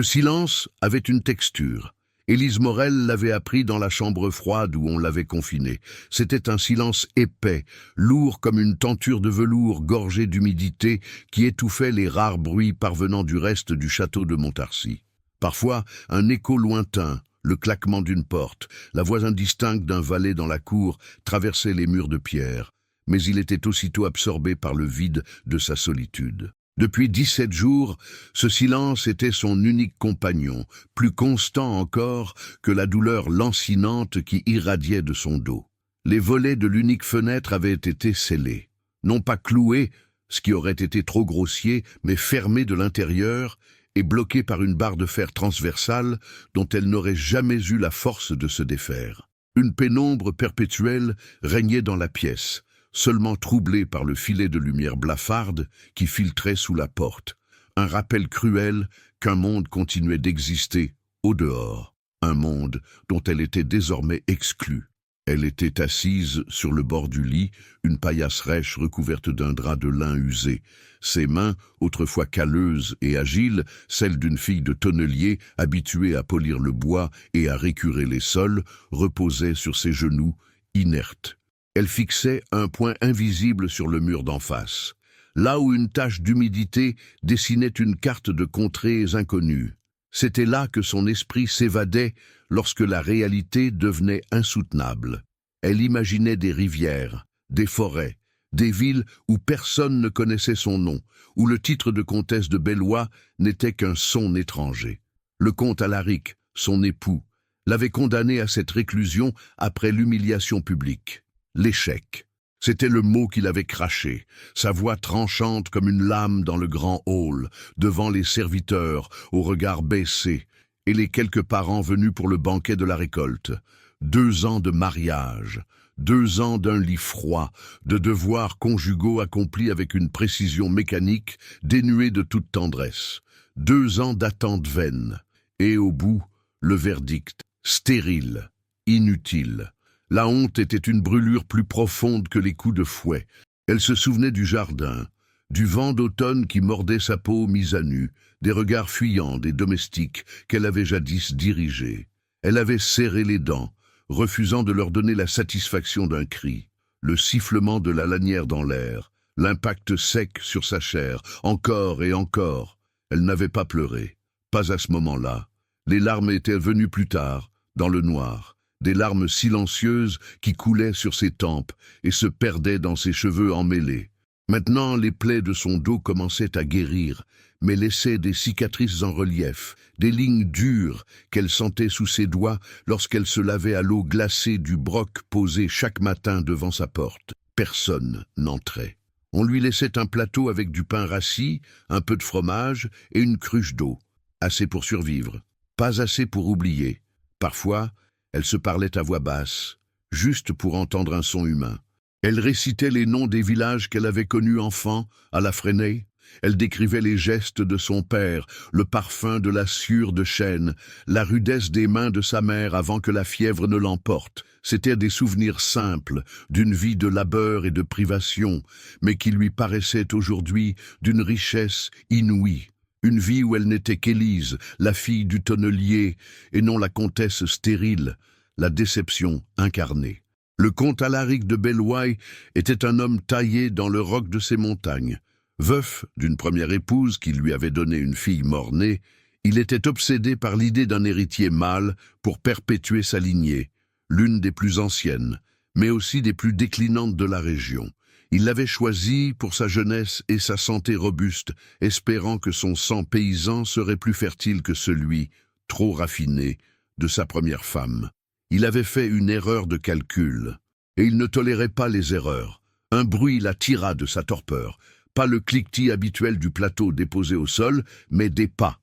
Le silence avait une texture. Élise Morel l'avait appris dans la chambre froide où on l'avait confinée. C'était un silence épais, lourd comme une tenture de velours gorgée d'humidité qui étouffait les rares bruits parvenant du reste du château de Montarcy. Parfois, un écho lointain, le claquement d'une porte, la voix indistincte d'un valet dans la cour traversait les murs de pierre, mais il était aussitôt absorbé par le vide de sa solitude. Depuis 17 jours, ce silence était son unique compagnon, plus constant encore que la douleur lancinante qui irradiait de son dos. Les volets de l'unique fenêtre avaient été scellés, non pas cloués, ce qui aurait été trop grossier, mais fermés de l'intérieur et bloqués par une barre de fer transversale dont elle n'aurait jamais eu la force de se défaire. Une pénombre perpétuelle régnait dans la pièce, seulement troublée par le filet de lumière blafarde qui filtrait sous la porte. Un rappel cruel qu'un monde continuait d'exister au dehors, un monde dont elle était désormais exclue. Elle était assise sur le bord du lit, une paillasse rêche recouverte d'un drap de lin usé. Ses mains, autrefois calleuses et agiles, celles d'une fille de tonnelier habituée à polir le bois et à récurer les sols, reposaient sur ses genoux, inertes. Elle fixait un point invisible sur le mur d'en face, là où une tache d'humidité dessinait une carte de contrées inconnues. C'était là que son esprit s'évadait lorsque la réalité devenait insoutenable. Elle imaginait des rivières, des forêts, des villes où personne ne connaissait son nom, où le titre de comtesse de Bellois n'était qu'un son étranger. Le comte Alaric, son époux, l'avait condamnée à cette réclusion après l'humiliation publique. L'échec. C'était le mot qu'il avait craché, sa voix tranchante comme une lame dans le grand hall, devant les serviteurs, au regard baissé, et les quelques parents venus pour le banquet de la récolte. 2 ans de mariage, 2 ans d'un lit froid, de devoirs conjugaux accomplis avec une précision mécanique, dénuée de toute tendresse. 2 ans d'attente vaine, et au bout, le verdict, stérile, inutile. La honte était une brûlure plus profonde que les coups de fouet. Elle se souvenait du jardin, du vent d'automne qui mordait sa peau mise à nu, des regards fuyants des domestiques qu'elle avait jadis dirigés. Elle avait serré les dents, refusant de leur donner la satisfaction d'un cri. Le sifflement de la lanière dans l'air, l'impact sec sur sa chair, encore et encore. Elle n'avait pas pleuré, pas à ce moment-là. Les larmes étaient venues plus tard, dans le noir. Des larmes silencieuses qui coulaient sur ses tempes et se perdaient dans ses cheveux emmêlés. Maintenant, les plaies de son dos commençaient à guérir, mais laissaient des cicatrices en relief, des lignes dures qu'elle sentait sous ses doigts lorsqu'elle se lavait à l'eau glacée du broc posé chaque matin devant sa porte. Personne n'entrait. On lui laissait un plateau avec du pain rassis, un peu de fromage et une cruche d'eau. Assez pour survivre, pas assez pour oublier. Parfois, elle se parlait à voix basse, juste pour entendre un son humain. Elle récitait les noms des villages qu'elle avait connus enfant, à la Fresnay. Elle décrivait les gestes de son père, le parfum de la sciure de chêne, la rudesse des mains de sa mère avant que la fièvre ne l'emporte. C'étaient des souvenirs simples, d'une vie de labeur et de privation, mais qui lui paraissaient aujourd'hui d'une richesse inouïe. Une vie où elle n'était qu'Élise, la fille du tonnelier, et non la comtesse stérile, la déception incarnée. Le comte Alaric de Bellois était un homme taillé dans le roc de ces montagnes. Veuf d'une première épouse qui lui avait donné une fille mort-née, il était obsédé par l'idée d'un héritier mâle pour perpétuer sa lignée, l'une des plus anciennes, mais aussi des plus déclinantes de la région. Il l'avait choisi pour sa jeunesse et sa santé robuste, espérant que son sang paysan serait plus fertile que celui, trop raffiné, de sa première femme. Il avait fait une erreur de calcul, et il ne tolérait pas les erreurs. Un bruit la tira de sa torpeur, pas le cliquetis habituel du plateau déposé au sol, mais des pas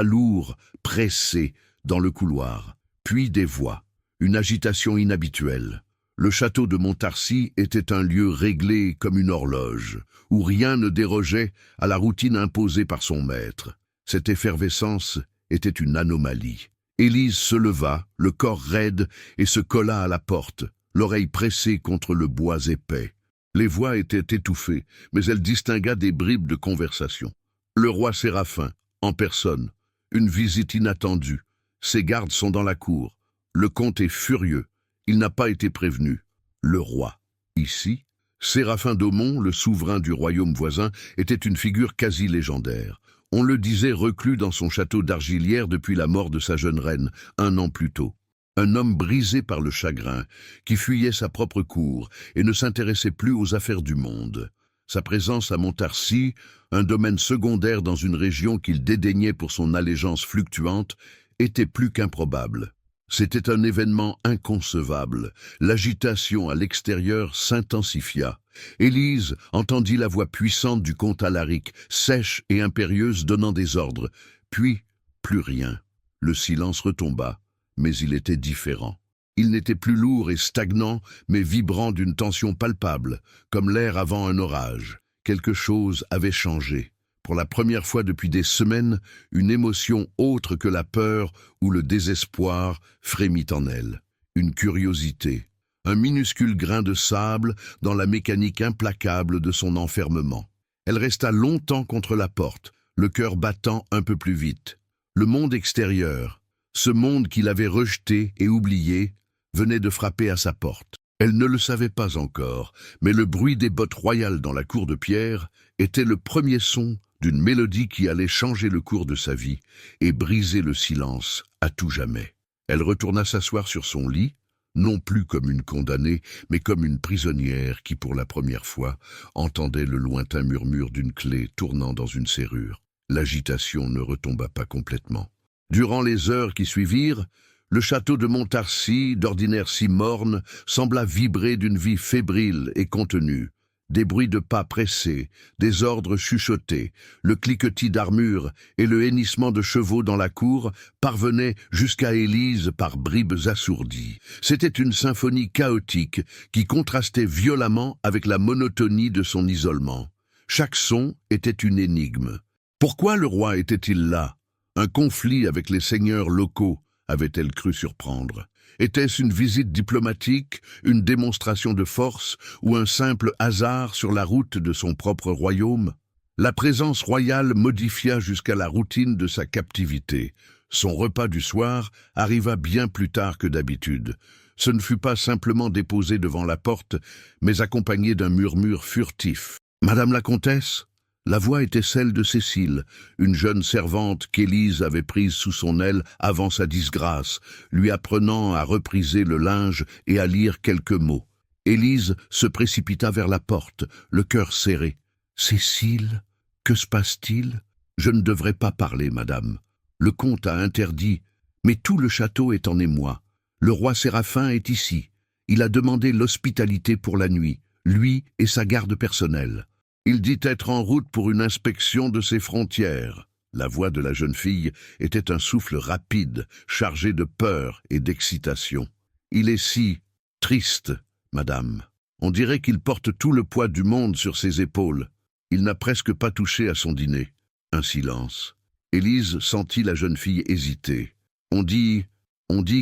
lourds, pressés, dans le couloir, puis des voix, une agitation inhabituelle. Le château de Montarcy était un lieu réglé comme une horloge, où rien ne dérogeait à la routine imposée par son maître. Cette effervescence était une anomalie. Élise se leva, le corps raide, et se colla à la porte, l'oreille pressée contre le bois épais. Les voix étaient étouffées, mais elle distingua des bribes de conversation. Le roi Séraphin, en personne, Une visite inattendue. Ses gardes sont dans la cour. Le comte est furieux. Il n'a pas été prévenu. Le roi. Ici, Séraphin d'Aumont, le souverain du royaume voisin, était une figure quasi légendaire. On le disait reclus dans son château d'Argilière depuis la mort de sa jeune reine, 1 an plus tôt. Un homme brisé par le chagrin, qui fuyait sa propre cour et ne s'intéressait plus aux affaires du monde. Sa présence à Montarcy, un domaine secondaire dans une région qu'il dédaignait pour son allégeance fluctuante, était plus qu'improbable. C'était un événement inconcevable. L'agitation à l'extérieur s'intensifia. Élise entendit la voix puissante du comte Alaric, sèche et impérieuse, donnant des ordres. Puis, plus rien. Le silence retomba, mais il était différent. Il n'était plus lourd et stagnant, mais vibrant d'une tension palpable, comme l'air avant un orage. Quelque chose avait changé. Pour la première fois depuis des semaines, une émotion autre que la peur ou le désespoir frémit en elle. Une curiosité, un minuscule grain de sable dans la mécanique implacable de son enfermement. Elle resta longtemps contre la porte, le cœur battant un peu plus vite. Le monde extérieur, ce monde qu'il avait rejeté et oublié, venait de frapper à sa porte. Elle ne le savait pas encore, mais le bruit des bottes royales dans la cour de pierre était le premier son d'une mélodie qui allait changer le cours de sa vie et briser le silence à tout jamais. Elle retourna s'asseoir sur son lit, non plus comme une condamnée, mais comme une prisonnière qui, pour la première fois, entendait le lointain murmure d'une clé tournant dans une serrure. L'agitation ne retomba pas complètement. Durant les heures qui suivirent, le château de Montarcy, d'ordinaire si morne, sembla vibrer d'une vie fébrile et contenue. Des bruits de pas pressés, des ordres chuchotés, le cliquetis d'armures et le hennissement de chevaux dans la cour parvenaient jusqu'à Élise par bribes assourdies. C'était une symphonie chaotique qui contrastait violemment avec la monotonie de son isolement. Chaque son était une énigme. Pourquoi le roi était-il là? Un conflit avec les seigneurs locaux, avait-elle cru surprendre. Était-ce une visite diplomatique, une démonstration de force ou un simple hasard sur la route de son propre royaume? La présence royale modifia jusqu'à la routine de sa captivité. Son repas du soir arriva bien plus tard que d'habitude. Ce ne fut pas simplement déposé devant la porte, mais accompagné d'un murmure furtif. « Madame la comtesse ?» La voix était celle de Cécile, une jeune servante qu'Élise avait prise sous son aile avant sa disgrâce, lui apprenant à repriser le linge et à lire quelques mots. Élise se précipita vers la porte, le cœur serré. « Cécile, que se passe-t-il ? Je ne devrais pas parler, madame. Le comte a interdit, mais tout le château est en émoi. Le roi Séraphin est ici. Il a demandé l'hospitalité pour la nuit, lui et sa garde personnelle. Il dit être en route pour une inspection de ses frontières. » La voix de la jeune fille était un souffle rapide, chargé de peur et d'excitation. « Il est si triste, madame. On dirait qu'il porte tout le poids du monde sur ses épaules. Il n'a presque pas touché à son dîner. » Un silence. Élise sentit la jeune fille hésiter. On dit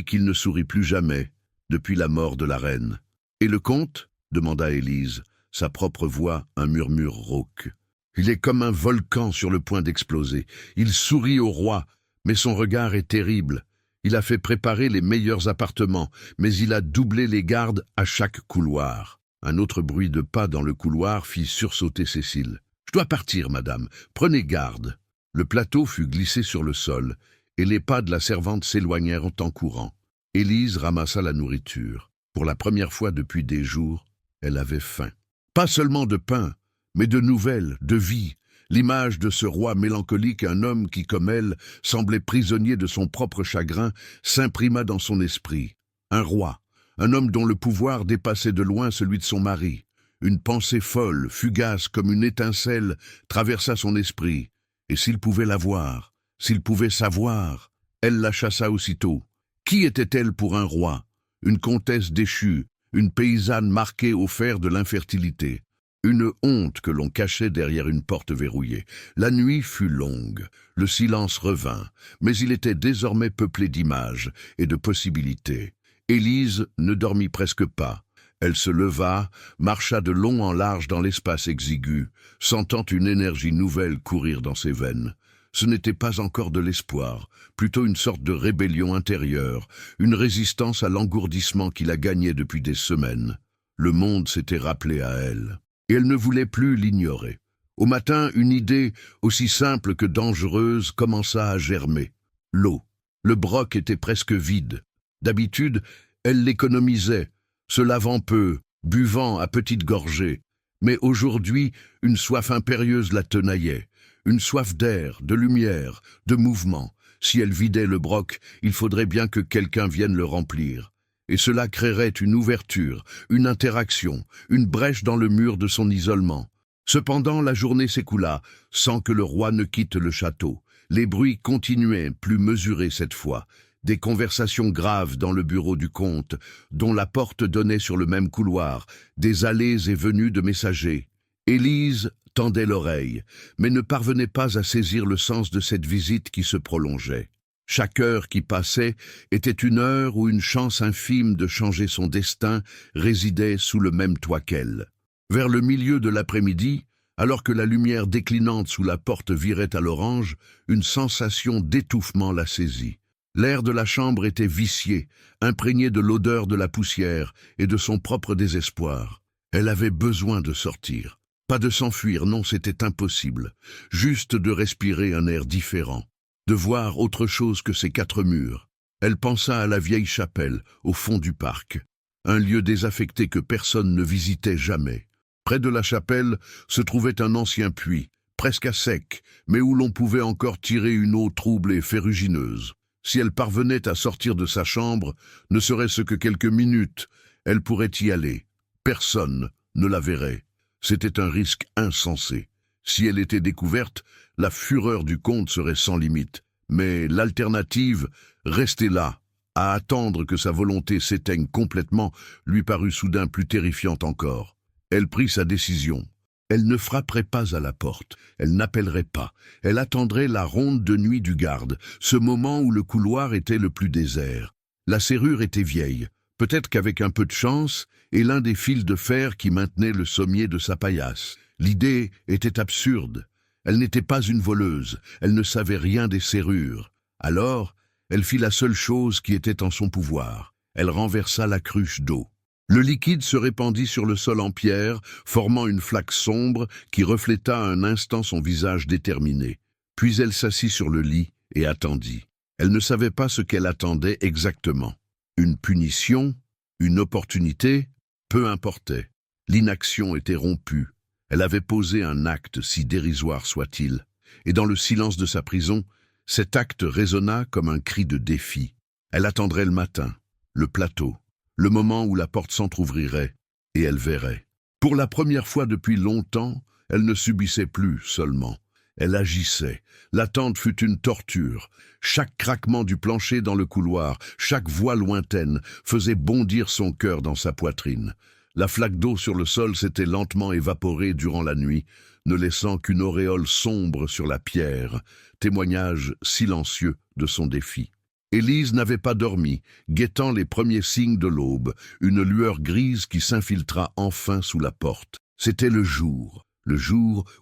qu'il ne sourit plus jamais, depuis la mort de la reine. « Et le comte ?» demanda Élise. Sa propre voix, un murmure rauque. Il est comme un volcan sur le point d'exploser. Il sourit au roi, mais son regard est terrible. Il a fait préparer les meilleurs appartements, mais il a doublé les gardes à chaque couloir. Un autre bruit de pas dans le couloir fit sursauter Cécile. « Je dois partir, madame. Prenez garde. » Le plateau fut glissé sur le sol, et les pas de la servante s'éloignèrent en courant. Élise ramassa la nourriture. Pour la première fois depuis des jours, elle avait faim. Pas seulement de pain, mais de nouvelles, de vie. L'image de ce roi mélancolique, un homme qui, comme elle, semblait prisonnier de son propre chagrin, s'imprima dans son esprit. Un roi, un homme dont le pouvoir dépassait de loin celui de son mari. Une pensée folle, fugace comme une étincelle, traversa son esprit. Et s'il pouvait la voir, s'il pouvait savoir, elle la chassa aussitôt. Qui était-elle pour un roi? Une comtesse déchue, une paysanne marquée au fer de l'infertilité. Une honte que l'on cachait derrière une porte verrouillée. La nuit fut longue, le silence revint, mais il était désormais peuplé d'images et de possibilités. Élise ne dormit presque pas. Elle se leva, marcha de long en large dans l'espace exigu, sentant une énergie nouvelle courir dans ses veines. Ce n'était pas encore de l'espoir, plutôt une sorte de rébellion intérieure, une résistance à l'engourdissement qui la gagnait depuis des semaines. Le monde s'était rappelé à elle, et elle ne voulait plus l'ignorer. Au matin, une idée, aussi simple que dangereuse, commença à germer. L'eau. Le broc était presque vide. D'habitude, elle l'économisait, se lavant peu, buvant à petites gorgées. Mais aujourd'hui, une soif impérieuse la tenaillait. Une soif d'air, de lumière, de mouvement. Si elle vidait le broc, il faudrait bien que quelqu'un vienne le remplir. Et cela créerait une ouverture, une interaction, une brèche dans le mur de son isolement. Cependant, la journée s'écoula, sans que le roi ne quitte le château. Les bruits continuaient, plus mesurés cette fois. Des conversations graves dans le bureau du comte, dont la porte donnait sur le même couloir, des allées et venues de messagers. Élise tendait l'oreille, mais ne parvenait pas à saisir le sens de cette visite qui se prolongeait. Chaque heure qui passait était une heure où une chance infime de changer son destin résidait sous le même toit qu'elle. Vers le milieu de l'après-midi, alors que la lumière déclinante sous la porte virait à l'orange, une sensation d'étouffement la saisit. L'air de la chambre était vicié, imprégné de l'odeur de la poussière et de son propre désespoir. Elle avait besoin de sortir. Pas de s'enfuir, non, c'était impossible. Juste de respirer un air différent, de voir autre chose que ces quatre murs. Elle pensa à la vieille chapelle, au fond du parc, un lieu désaffecté que personne ne visitait jamais. Près de la chapelle se trouvait un ancien puits, presque à sec, mais où l'on pouvait encore tirer une eau trouble et ferrugineuse. Si elle parvenait à sortir de sa chambre, ne serait-ce que quelques minutes, elle pourrait y aller. Personne ne la verrait. C'était un risque insensé. Si elle était découverte, la fureur du comte serait sans limite. Mais l'alternative, rester là, à attendre que sa volonté s'éteigne complètement, lui parut soudain plus terrifiante encore. Elle prit sa décision. Elle ne frapperait pas à la porte, elle n'appellerait pas, elle attendrait la ronde de nuit du garde, ce moment où le couloir était le plus désert. La serrure était vieille, peut-être qu'avec un peu de chance, et l'un des fils de fer qui maintenait le sommier de sa paillasse. L'idée était absurde. Elle n'était pas une voleuse, elle ne savait rien des serrures. Alors, elle fit la seule chose qui était en son pouvoir. Elle renversa la cruche d'eau. Le liquide se répandit sur le sol en pierre, formant une flaque sombre qui refléta un instant son visage déterminé. Puis elle s'assit sur le lit et attendit. Elle ne savait pas ce qu'elle attendait exactement. Une punition, une opportunité, peu importait. L'inaction était rompue. Elle avait posé un acte, si dérisoire soit-il. Et dans le silence de sa prison, cet acte résonna comme un cri de défi. Elle attendrait le matin, le plateau, le moment où la porte s'entr'ouvrirait, et elle verrait. Pour la première fois depuis longtemps, elle ne subissait plus seulement. Elle agissait. L'attente fut une torture. Chaque craquement du plancher dans le couloir, chaque voix lointaine, faisait bondir son cœur dans sa poitrine. La flaque d'eau sur le sol s'était lentement évaporée durant la nuit, ne laissant qu'une auréole sombre sur la pierre, témoignage silencieux de son défi. Élise n'avait pas dormi, guettant les premiers signes de l'aube, une lueur grise qui s'infiltra enfin sous la porte. C'était le jour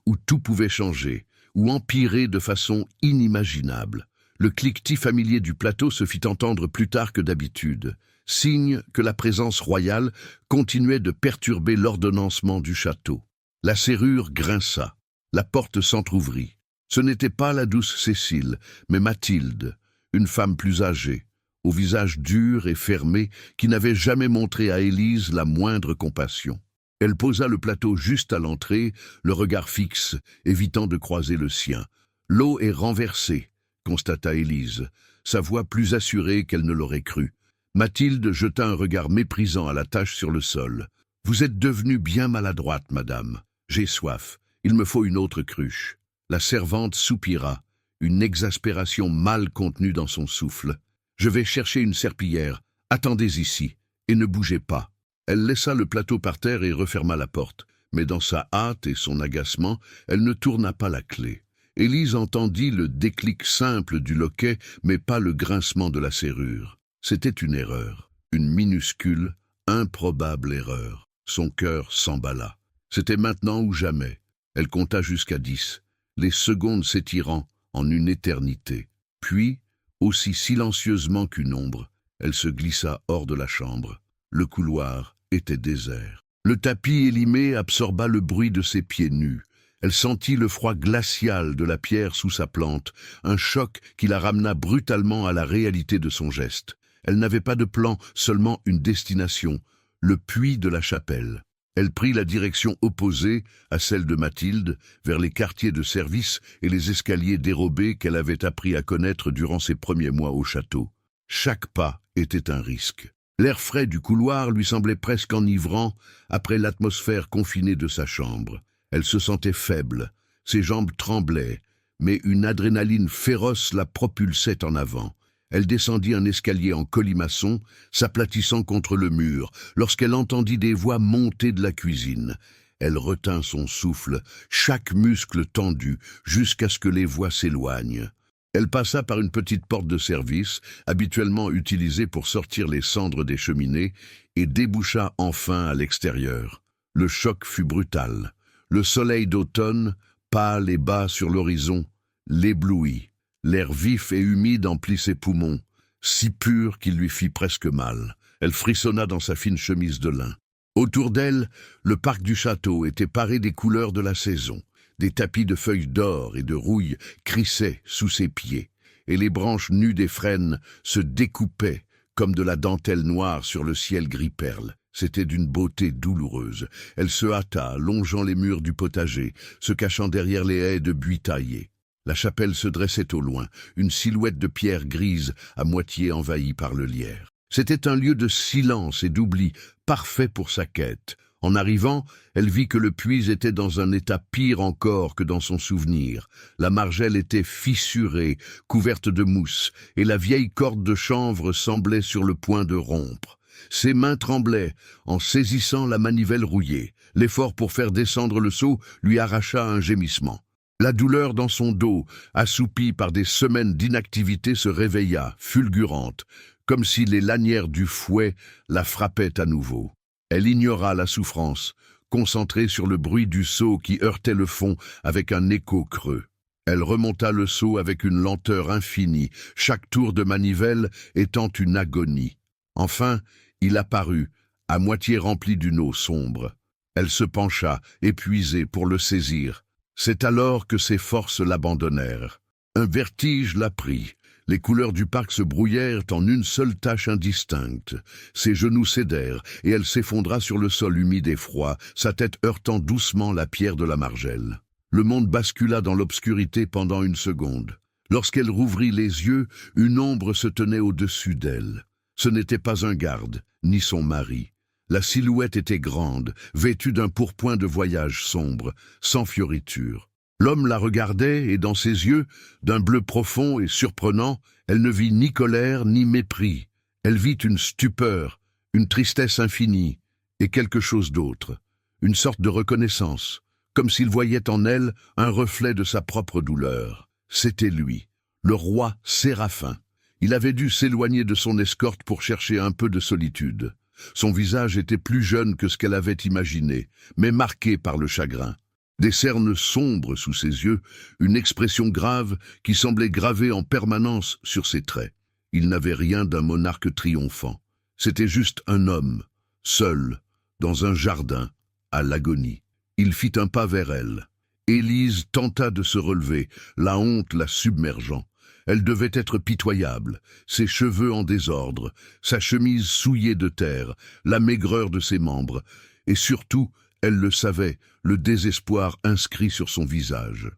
où tout pouvait changer, où empirer de façon inimaginable. Le cliquetis familier du plateau se fit entendre plus tard que d'habitude, signe que la présence royale continuait de perturber l'ordonnancement du château. La serrure grinça, la porte s'entr'ouvrit. Ce n'était pas la douce Cécile, mais Mathilde, une femme plus âgée, au visage dur et fermé, qui n'avait jamais montré à Élise la moindre compassion. Elle posa le plateau juste à l'entrée, le regard fixe, évitant de croiser le sien. « L'eau est renversée », constata Élise, sa voix plus assurée qu'elle ne l'aurait cru. Mathilde jeta un regard méprisant à la tache sur le sol. « Vous êtes devenue bien maladroite, madame. J'ai soif. Il me faut une autre cruche. » La servante soupira, une exaspération mal contenue dans son souffle. « Je vais chercher une serpillière. Attendez ici, et ne bougez pas. » Elle laissa le plateau par terre et referma la porte. Mais dans sa hâte et son agacement, elle ne tourna pas la clé. Élise entendit le déclic simple du loquet, mais pas le grincement de la serrure. C'était une erreur, une minuscule, improbable erreur. Son cœur s'emballa. C'était maintenant ou jamais. Elle compta jusqu'à 10, les secondes s'étirant en une éternité. Puis, aussi silencieusement qu'une ombre, elle se glissa hors de la chambre. Le couloir était désert. Le tapis élimé absorba le bruit de ses pieds nus. Elle sentit le froid glacial de la pierre sous sa plante, un choc qui la ramena brutalement à la réalité de son geste. Elle n'avait pas de plan, seulement une destination, le puits de la chapelle. Elle prit la direction opposée à celle de Mathilde, vers les quartiers de service et les escaliers dérobés qu'elle avait appris à connaître durant ses premiers mois au château. Chaque pas était un risque. L'air frais du couloir lui semblait presque enivrant après l'atmosphère confinée de sa chambre. Elle se sentait faible, ses jambes tremblaient, mais une adrénaline féroce la propulsait en avant. Elle descendit un escalier en colimaçon, s'aplatissant contre le mur, lorsqu'elle entendit des voix monter de la cuisine. Elle retint son souffle, chaque muscle tendu, jusqu'à ce que les voix s'éloignent. Elle passa par une petite porte de service, habituellement utilisée pour sortir les cendres des cheminées, et déboucha enfin à l'extérieur. Le choc fut brutal. Le soleil d'automne, pâle et bas sur l'horizon, l'éblouit. L'air vif et humide emplit ses poumons, si pur qu'il lui fit presque mal. Elle frissonna dans sa fine chemise de lin. Autour d'elle, le parc du château était paré des couleurs de la saison. Des tapis de feuilles d'or et de rouille crissaient sous ses pieds, et les branches nues des frênes se découpaient comme de la dentelle noire sur le ciel gris-perle. C'était d'une beauté douloureuse. Elle se hâta, longeant les murs du potager, se cachant derrière les haies de buis taillés. La chapelle se dressait au loin, une silhouette de pierre grise à moitié envahie par le lierre. C'était un lieu de silence et d'oubli, parfait pour sa quête. En arrivant, elle vit que le puits était dans un état pire encore que dans son souvenir. La margelle était fissurée, couverte de mousse, et la vieille corde de chanvre semblait sur le point de rompre. Ses mains tremblaient en saisissant la manivelle rouillée. L'effort pour faire descendre le seau lui arracha un gémissement. La douleur dans son dos, assoupie par des semaines d'inactivité, se réveilla, fulgurante, comme si les lanières du fouet la frappaient à nouveau. Elle ignora la souffrance, concentrée sur le bruit du seau qui heurtait le fond avec un écho creux. Elle remonta le seau avec une lenteur infinie, chaque tour de manivelle étant une agonie. Enfin, il apparut, à moitié rempli d'une eau sombre. Elle se pencha, épuisée, pour le saisir. C'est alors que ses forces l'abandonnèrent. Un vertige la prit. Les couleurs du parc se brouillèrent en une seule tache indistincte. Ses genoux cédèrent, et elle s'effondra sur le sol humide et froid, sa tête heurtant doucement la pierre de la margelle. Le monde bascula dans l'obscurité pendant une seconde. Lorsqu'elle rouvrit les yeux, une ombre se tenait au-dessus d'elle. Ce n'était pas un garde, ni son mari. La silhouette était grande, vêtue d'un pourpoint de voyage sombre, sans fioritures. L'homme la regardait et dans ses yeux, d'un bleu profond et surprenant, elle ne vit ni colère ni mépris. Elle vit une stupeur, une tristesse infinie et quelque chose d'autre, une sorte de reconnaissance, comme s'il voyait en elle un reflet de sa propre douleur. C'était lui, le roi Séraphin. Il avait dû s'éloigner de son escorte pour chercher un peu de solitude. Son visage était plus jeune que ce qu'elle avait imaginé, mais marqué par le chagrin. Des cernes sombres sous ses yeux, une expression grave qui semblait gravée en permanence sur ses traits. Il n'avait rien d'un monarque triomphant. C'était juste un homme, seul, dans un jardin, à l'agonie. Il fit un pas vers elle. Élise tenta de se relever, la honte la submergeant. Elle devait être pitoyable, ses cheveux en désordre, sa chemise souillée de terre, la maigreur de ses membres, et surtout, elle le savait, le désespoir inscrit sur son visage.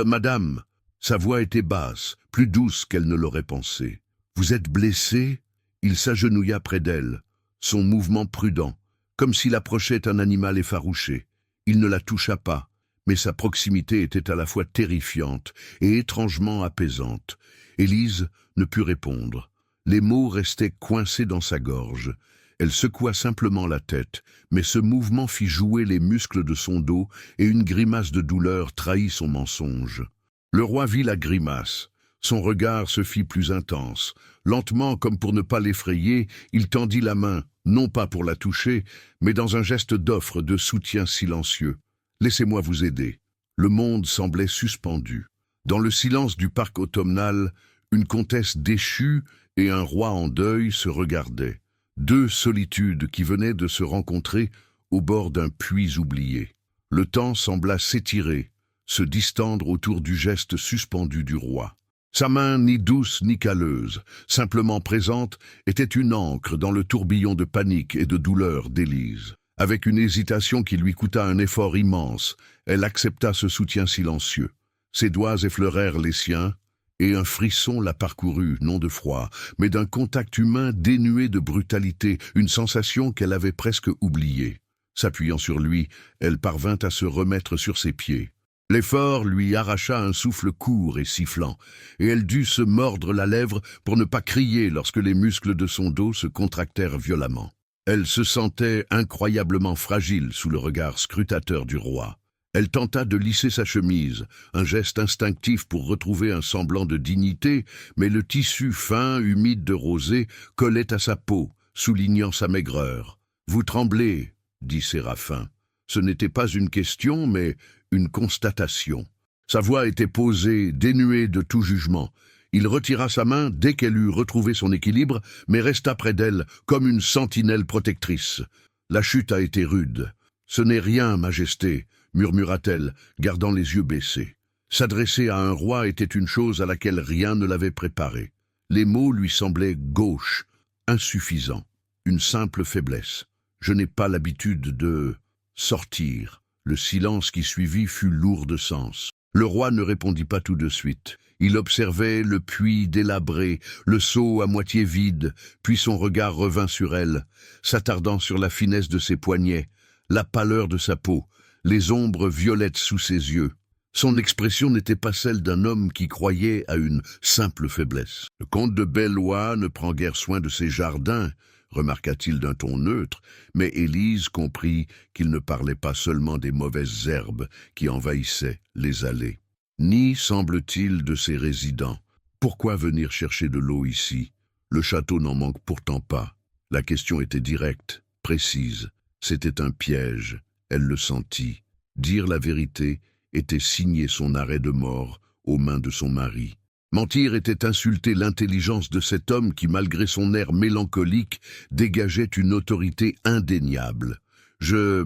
Madame !» Sa voix était basse, plus douce qu'elle ne l'aurait pensé. « Vous êtes blessée ?» Il s'agenouilla près d'elle, son mouvement prudent, comme s'il approchait un animal effarouché. Il ne la toucha pas, mais sa proximité était à la fois terrifiante et étrangement apaisante. Élise ne put répondre. Les mots restaient coincés dans sa gorge. Elle secoua simplement la tête, mais ce mouvement fit jouer les muscles de son dos et une grimace de douleur trahit son mensonge. Le roi vit la grimace. Son regard se fit plus intense. Lentement, comme pour ne pas l'effrayer, il tendit la main, non pas pour la toucher, mais dans un geste d'offre, de soutien silencieux. « Laissez-moi vous aider. » Le monde semblait suspendu. Dans le silence du parc automnal, une comtesse déchue et un roi en deuil se regardaient. Deux solitudes qui venaient de se rencontrer au bord d'un puits oublié. Le temps sembla s'étirer, se distendre autour du geste suspendu du roi. Sa main, ni douce ni calleuse, simplement présente, était une ancre dans le tourbillon de panique et de douleur d'Élise. Avec une hésitation qui lui coûta un effort immense, elle accepta ce soutien silencieux. Ses doigts effleurèrent les siens, et un frisson la parcourut, non de froid, mais d'un contact humain dénué de brutalité, une sensation qu'elle avait presque oubliée. S'appuyant sur lui, elle parvint à se remettre sur ses pieds. L'effort lui arracha un souffle court et sifflant, et elle dut se mordre la lèvre pour ne pas crier lorsque les muscles de son dos se contractèrent violemment. Elle se sentait incroyablement fragile sous le regard scrutateur du roi. Elle tenta de lisser sa chemise, un geste instinctif pour retrouver un semblant de dignité, mais le tissu fin, humide de rosée, collait à sa peau, soulignant sa maigreur. « Vous tremblez », dit Séraphin. Ce n'était pas une question, mais une constatation. Sa voix était posée, dénuée de tout jugement. Il retira sa main dès qu'elle eut retrouvé son équilibre, mais resta près d'elle comme une sentinelle protectrice. La chute a été rude. « Ce n'est rien, Majesté », murmura-t-elle, gardant les yeux baissés. S'adresser à un roi était une chose à laquelle rien ne l'avait préparé. Les mots lui semblaient gauches, insuffisants, une simple faiblesse. « Je n'ai pas l'habitude de sortir ». Le silence qui suivit fut lourd de sens. Le roi ne répondit pas tout de suite. Il observait le puits délabré, le seau à moitié vide, puis son regard revint sur elle, s'attardant sur la finesse de ses poignets, la pâleur de sa peau, les ombres violettes sous ses yeux. Son expression n'était pas celle d'un homme qui croyait à une simple faiblesse. « Le comte de Bellois ne prend guère soin de ses jardins », remarqua-t-il d'un ton neutre, mais Élise comprit qu'il ne parlait pas seulement des mauvaises herbes qui envahissaient les allées, ni, semble-t-il, de ses résidents. Pourquoi venir chercher de l'eau ici? Le château n'en manque pourtant pas. La question était directe, précise. C'était un piège, elle le sentit. Dire la vérité était signer son arrêt de mort aux mains de son mari. Mentir était insulter l'intelligence de cet homme qui, malgré son air mélancolique, dégageait une autorité indéniable. « Je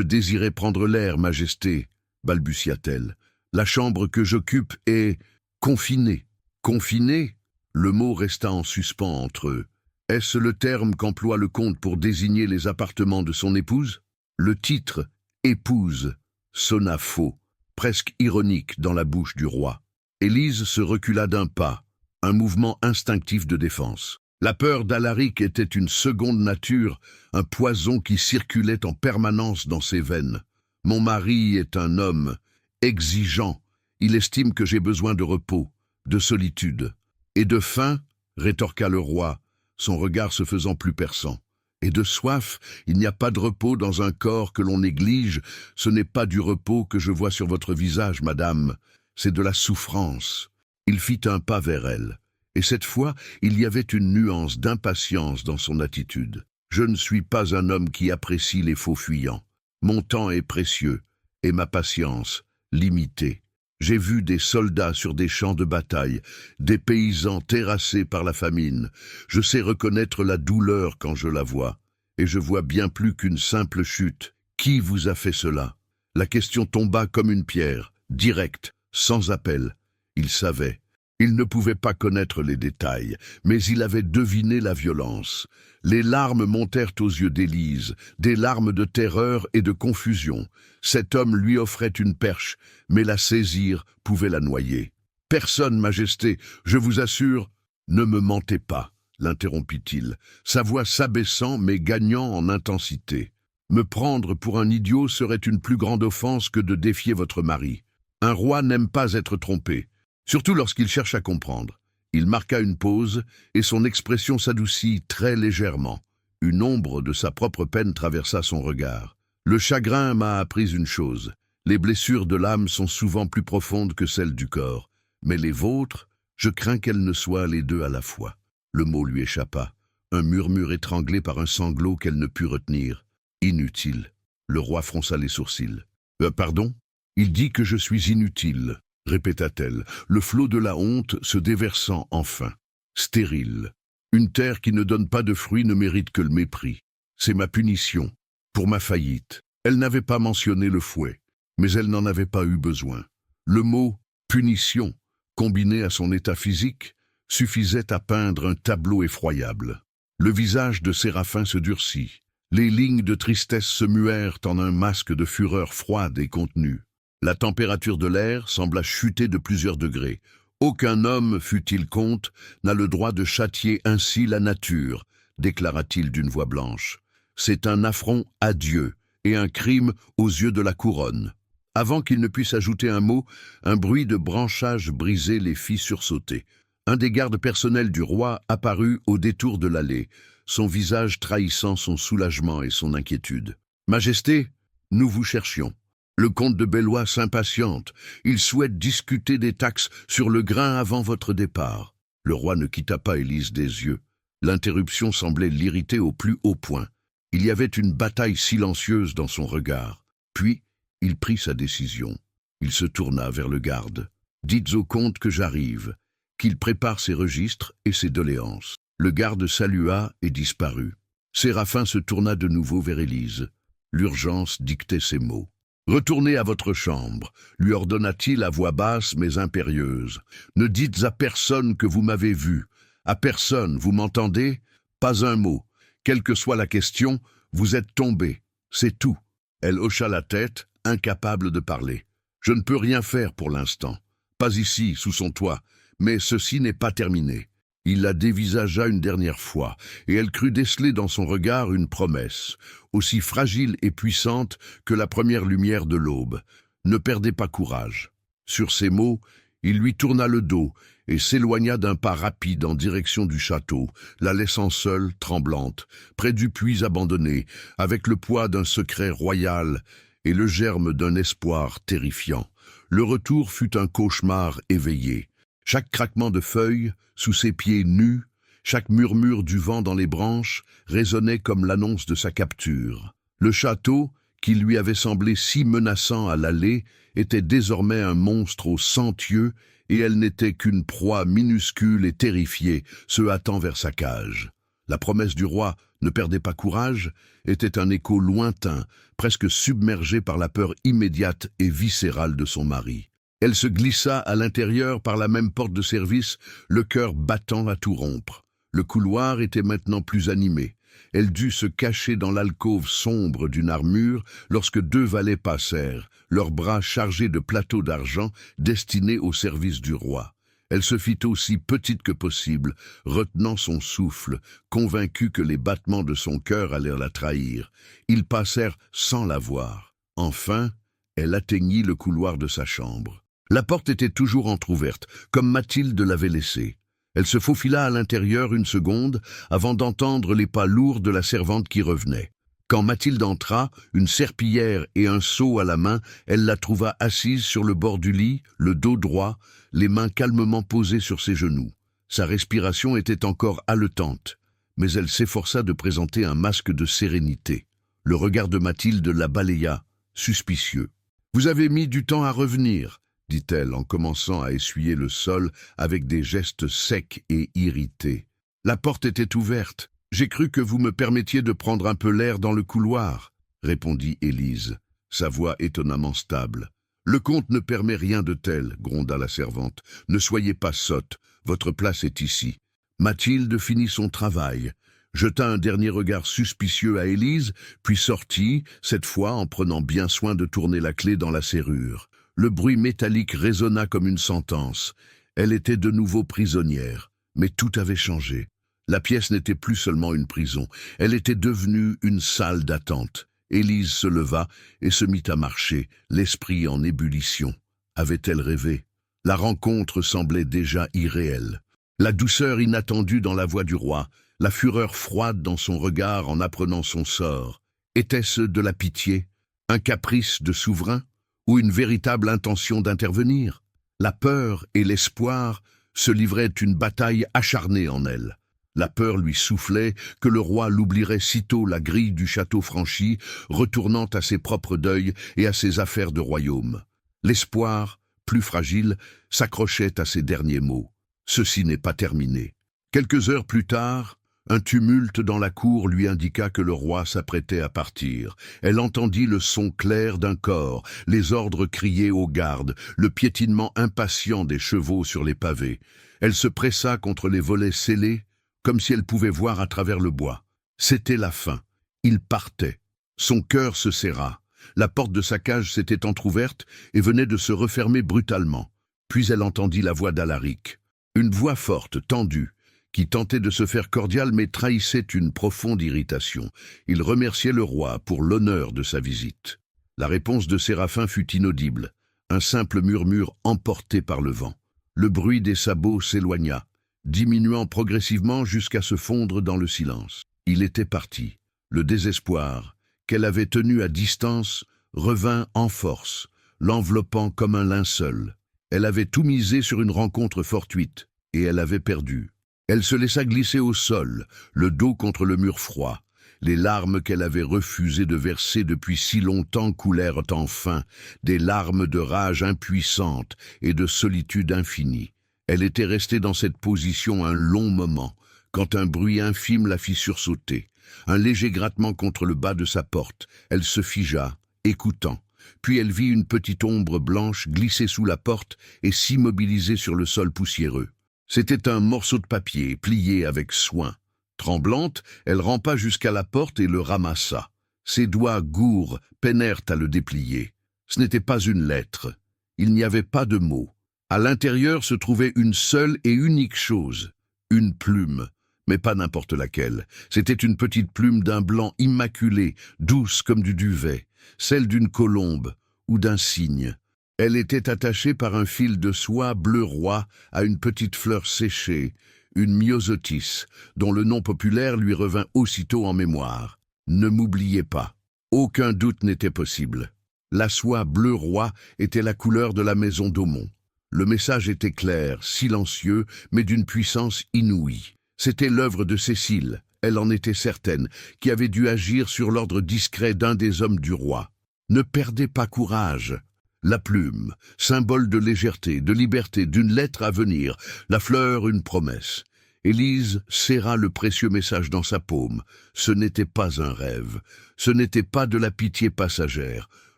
désirais prendre l'air, Majesté, » balbutia-t-elle. « La chambre que j'occupe est confinée. » Confinée? Le mot resta en suspens entre eux. Est-ce le terme qu'emploie le comte pour désigner les appartements de son épouse? Le titre « épouse » sonna faux, presque ironique dans la bouche du roi. Élise se recula d'un pas, un mouvement instinctif de défense. La peur d'Alaric était une seconde nature, un poison qui circulait en permanence dans ses veines. « Mon mari est un homme exigeant. Il estime que j'ai besoin de repos, de solitude. Et de faim, rétorqua le roi, son regard se faisant plus perçant. Et de soif, il n'y a pas de repos dans un corps que l'on néglige. Ce n'est pas du repos que je vois sur votre visage, madame. C'est de la souffrance. » Il fit un pas vers elle, et cette fois, il y avait une nuance d'impatience dans son attitude. « Je ne suis pas un homme qui apprécie les faux fuyants. Mon temps est précieux, et ma patience limitée. J'ai vu des soldats sur des champs de bataille, des paysans terrassés par la famine. Je sais reconnaître la douleur quand je la vois, et je vois bien plus qu'une simple chute. Qui vous a fait cela ?» La question tomba comme une pierre, directe, sans appel. Il savait. Il ne pouvait pas connaître les détails, mais il avait deviné la violence. Les larmes montèrent aux yeux d'Élise, des larmes de terreur et de confusion. Cet homme lui offrait une perche, mais la saisir pouvait la noyer. « Personne, Majesté, je vous assure. »« Ne me mentez pas, » l'interrompit-il, sa voix s'abaissant mais gagnant en intensité. « Me prendre pour un idiot serait une plus grande offense que de défier votre mari. Un roi n'aime pas être trompé, surtout lorsqu'il cherche à comprendre. » Il marqua une pause, et son expression s'adoucit très légèrement. Une ombre de sa propre peine traversa son regard. « Le chagrin m'a appris une chose. Les blessures de l'âme sont souvent plus profondes que celles du corps. Mais les vôtres, je crains qu'elles ne soient les deux à la fois. » Le mot lui échappa, un murmure étranglé par un sanglot qu'elle ne put retenir. « Inutile. » Le roi fronça les sourcils. « Pardon ? Il dit que je suis inutile. » répéta-t-elle, le flot de la honte se déversant enfin. Stérile. Une terre qui ne donne pas de fruits ne mérite que le mépris. C'est ma punition, pour ma faillite. Elle n'avait pas mentionné le fouet, mais elle n'en avait pas eu besoin. Le mot « punition », combiné à son état physique, suffisait à peindre un tableau effroyable. Le visage de Séraphin se durcit. Les lignes de tristesse se muèrent en un masque de fureur froide et contenue. La température de l'air sembla chuter de plusieurs degrés. Aucun homme, fût-il comte, n'a le droit de châtier ainsi la nature, déclara-t-il d'une voix blanche. C'est un affront à Dieu et un crime aux yeux de la couronne. Avant qu'il ne puisse ajouter un mot, un bruit de branchage brisé les fit sursauter. Un des gardes personnels du roi apparut au détour de l'allée, son visage trahissant son soulagement et son inquiétude. « Majesté, nous vous cherchions. Le comte de Bellois s'impatiente. Il souhaite discuter des taxes sur le grain avant votre départ. » Le roi ne quitta pas Élise des yeux. L'interruption semblait l'irriter au plus haut point. Il y avait une bataille silencieuse dans son regard. Puis, il prit sa décision. Il se tourna vers le garde. « Dites au comte que j'arrive, qu'il prépare ses registres et ses doléances. » Le garde salua et disparut. Séraphin se tourna de nouveau vers Élise. L'urgence dictait ses mots. « Retournez à votre chambre, lui ordonna-t-il à voix basse mais impérieuse. Ne dites à personne que vous m'avez vu. À personne, vous m'entendez? Pas un mot. Quelle que soit la question, vous êtes tombé. C'est tout. » Elle hocha la tête, incapable de parler. « Je ne peux rien faire pour l'instant. Pas ici, sous son toit. Mais ceci n'est pas terminé. » Il la dévisagea une dernière fois, et elle crut déceler dans son regard une promesse, aussi fragile et puissante que la première lumière de l'aube. Ne perdez pas courage. Sur ces mots, il lui tourna le dos et s'éloigna d'un pas rapide en direction du château, la laissant seule, tremblante, près du puits abandonné, avec le poids d'un secret royal et le germe d'un espoir terrifiant. Le retour fut un cauchemar éveillé. Chaque craquement de feuilles, sous ses pieds nus, chaque murmure du vent dans les branches résonnait comme l'annonce de sa capture. Le château, qui lui avait semblé si menaçant à l'aller, était désormais un monstre aux 100 yeux, et elle n'était qu'une proie minuscule et terrifiée, se hâtant vers sa cage. La promesse du roi « Ne perdez pas courage » était un écho lointain, presque submergé par la peur immédiate et viscérale de son mari. Elle se glissa à l'intérieur par la même porte de service, le cœur battant à tout rompre. Le couloir était maintenant plus animé. Elle dut se cacher dans l'alcôve sombre d'une armure lorsque 2 valets passèrent, leurs bras chargés de plateaux d'argent destinés au service du roi. Elle se fit aussi petite que possible, retenant son souffle, convaincue que les battements de son cœur allèrent la trahir. Ils passèrent sans la voir. Enfin, elle atteignit le couloir de sa chambre. La porte était toujours entr'ouverte, comme Mathilde l'avait laissée. Elle se faufila à l'intérieur une seconde avant d'entendre les pas lourds de la servante qui revenait. Quand Mathilde entra, une serpillière et un seau à la main, elle la trouva assise sur le bord du lit, le dos droit, les mains calmement posées sur ses genoux. Sa respiration était encore haletante, mais elle s'efforça de présenter un masque de sérénité. Le regard de Mathilde la balaya, suspicieux. « Vous avez mis du temps à revenir », dit-elle en commençant à essuyer le sol avec des gestes secs et irrités. « La porte était ouverte. J'ai cru que vous me permettiez de prendre un peu l'air dans le couloir, » répondit Élise, sa voix étonnamment stable. « Le comte ne permet rien de tel, » gronda la servante. « Ne soyez pas sotte, votre place est ici. » Mathilde finit son travail, jeta un dernier regard suspicieux à Élise, puis sortit, cette fois en prenant bien soin de tourner la clé dans la serrure. Le bruit métallique résonna comme une sentence. Elle était de nouveau prisonnière, mais tout avait changé. La pièce n'était plus seulement une prison, elle était devenue une salle d'attente. Élise se leva et se mit à marcher, l'esprit en ébullition. Avait-elle rêvé? La rencontre semblait déjà irréelle. La douceur inattendue dans la voix du roi, la fureur froide dans son regard en apprenant son sort. Était-ce de la pitié, un caprice de souverain, ou une véritable intention d'intervenir? La peur et l'espoir se livraient une bataille acharnée en elle. La peur lui soufflait que le roi l'oublierait sitôt la grille du château franchie, retournant à ses propres deuils et à ses affaires de royaume. L'espoir plus fragile, s'accrochait à ses derniers mots. Ceci n'est pas terminé. Quelques heures plus tard, un tumulte dans la cour lui indiqua que le roi s'apprêtait à partir. Elle entendit le son clair d'un corps, les ordres criés aux gardes, le piétinement impatient des chevaux sur les pavés. Elle se pressa contre les volets scellés, comme si elle pouvait voir à travers le bois. C'était la fin. Il partait. Son cœur se serra. La porte de sa cage s'était entr'ouverte et venait de se refermer brutalement. Puis elle entendit la voix d'Alaric. Une voix forte, tendue, qui tentait de se faire cordiale mais trahissait une profonde irritation. Il remerciait le roi pour l'honneur de sa visite. La réponse de Séraphin fut inaudible, un simple murmure emporté par le vent. Le bruit des sabots s'éloigna, diminuant progressivement jusqu'à se fondre dans le silence. Il était parti. Le désespoir, qu'elle avait tenu à distance, revint en force, l'enveloppant comme un linceul. Elle avait tout misé sur une rencontre fortuite, et elle avait perdu. Elle se laissa glisser au sol, le dos contre le mur froid. Les larmes qu'elle avait refusé de verser depuis si longtemps coulèrent enfin, des larmes de rage impuissante et de solitude infinie. Elle était restée dans cette position un long moment, quand un bruit infime la fit sursauter. Un léger grattement contre le bas de sa porte. Elle se figea, écoutant. Puis elle vit une petite ombre blanche glisser sous la porte et s'immobiliser sur le sol poussiéreux. C'était un morceau de papier, plié avec soin. Tremblante, elle rampa jusqu'à la porte et le ramassa. Ses doigts gourds peinèrent à le déplier. Ce n'était pas une lettre. Il n'y avait pas de mots. À l'intérieur se trouvait une seule et unique chose, une plume, mais pas n'importe laquelle. C'était une petite plume d'un blanc immaculé, douce comme du duvet, celle d'une colombe ou d'un cygne. Elle était attachée par un fil de soie bleu roi à une petite fleur séchée, une myosotis, dont le nom populaire lui revint aussitôt en mémoire. Ne m'oubliez pas. Aucun doute n'était possible. La soie bleu roi était la couleur de la maison d'Aumont. Le message était clair, silencieux, mais d'une puissance inouïe. C'était l'œuvre de Cécile, elle en était certaine, qui avait dû agir sur l'ordre discret d'un des hommes du roi. Ne perdez pas courage. La plume, symbole de légèreté, de liberté, d'une lettre à venir, la fleur une promesse. Élise serra le précieux message dans sa paume. Ce n'était pas un rêve, ce n'était pas de la pitié passagère.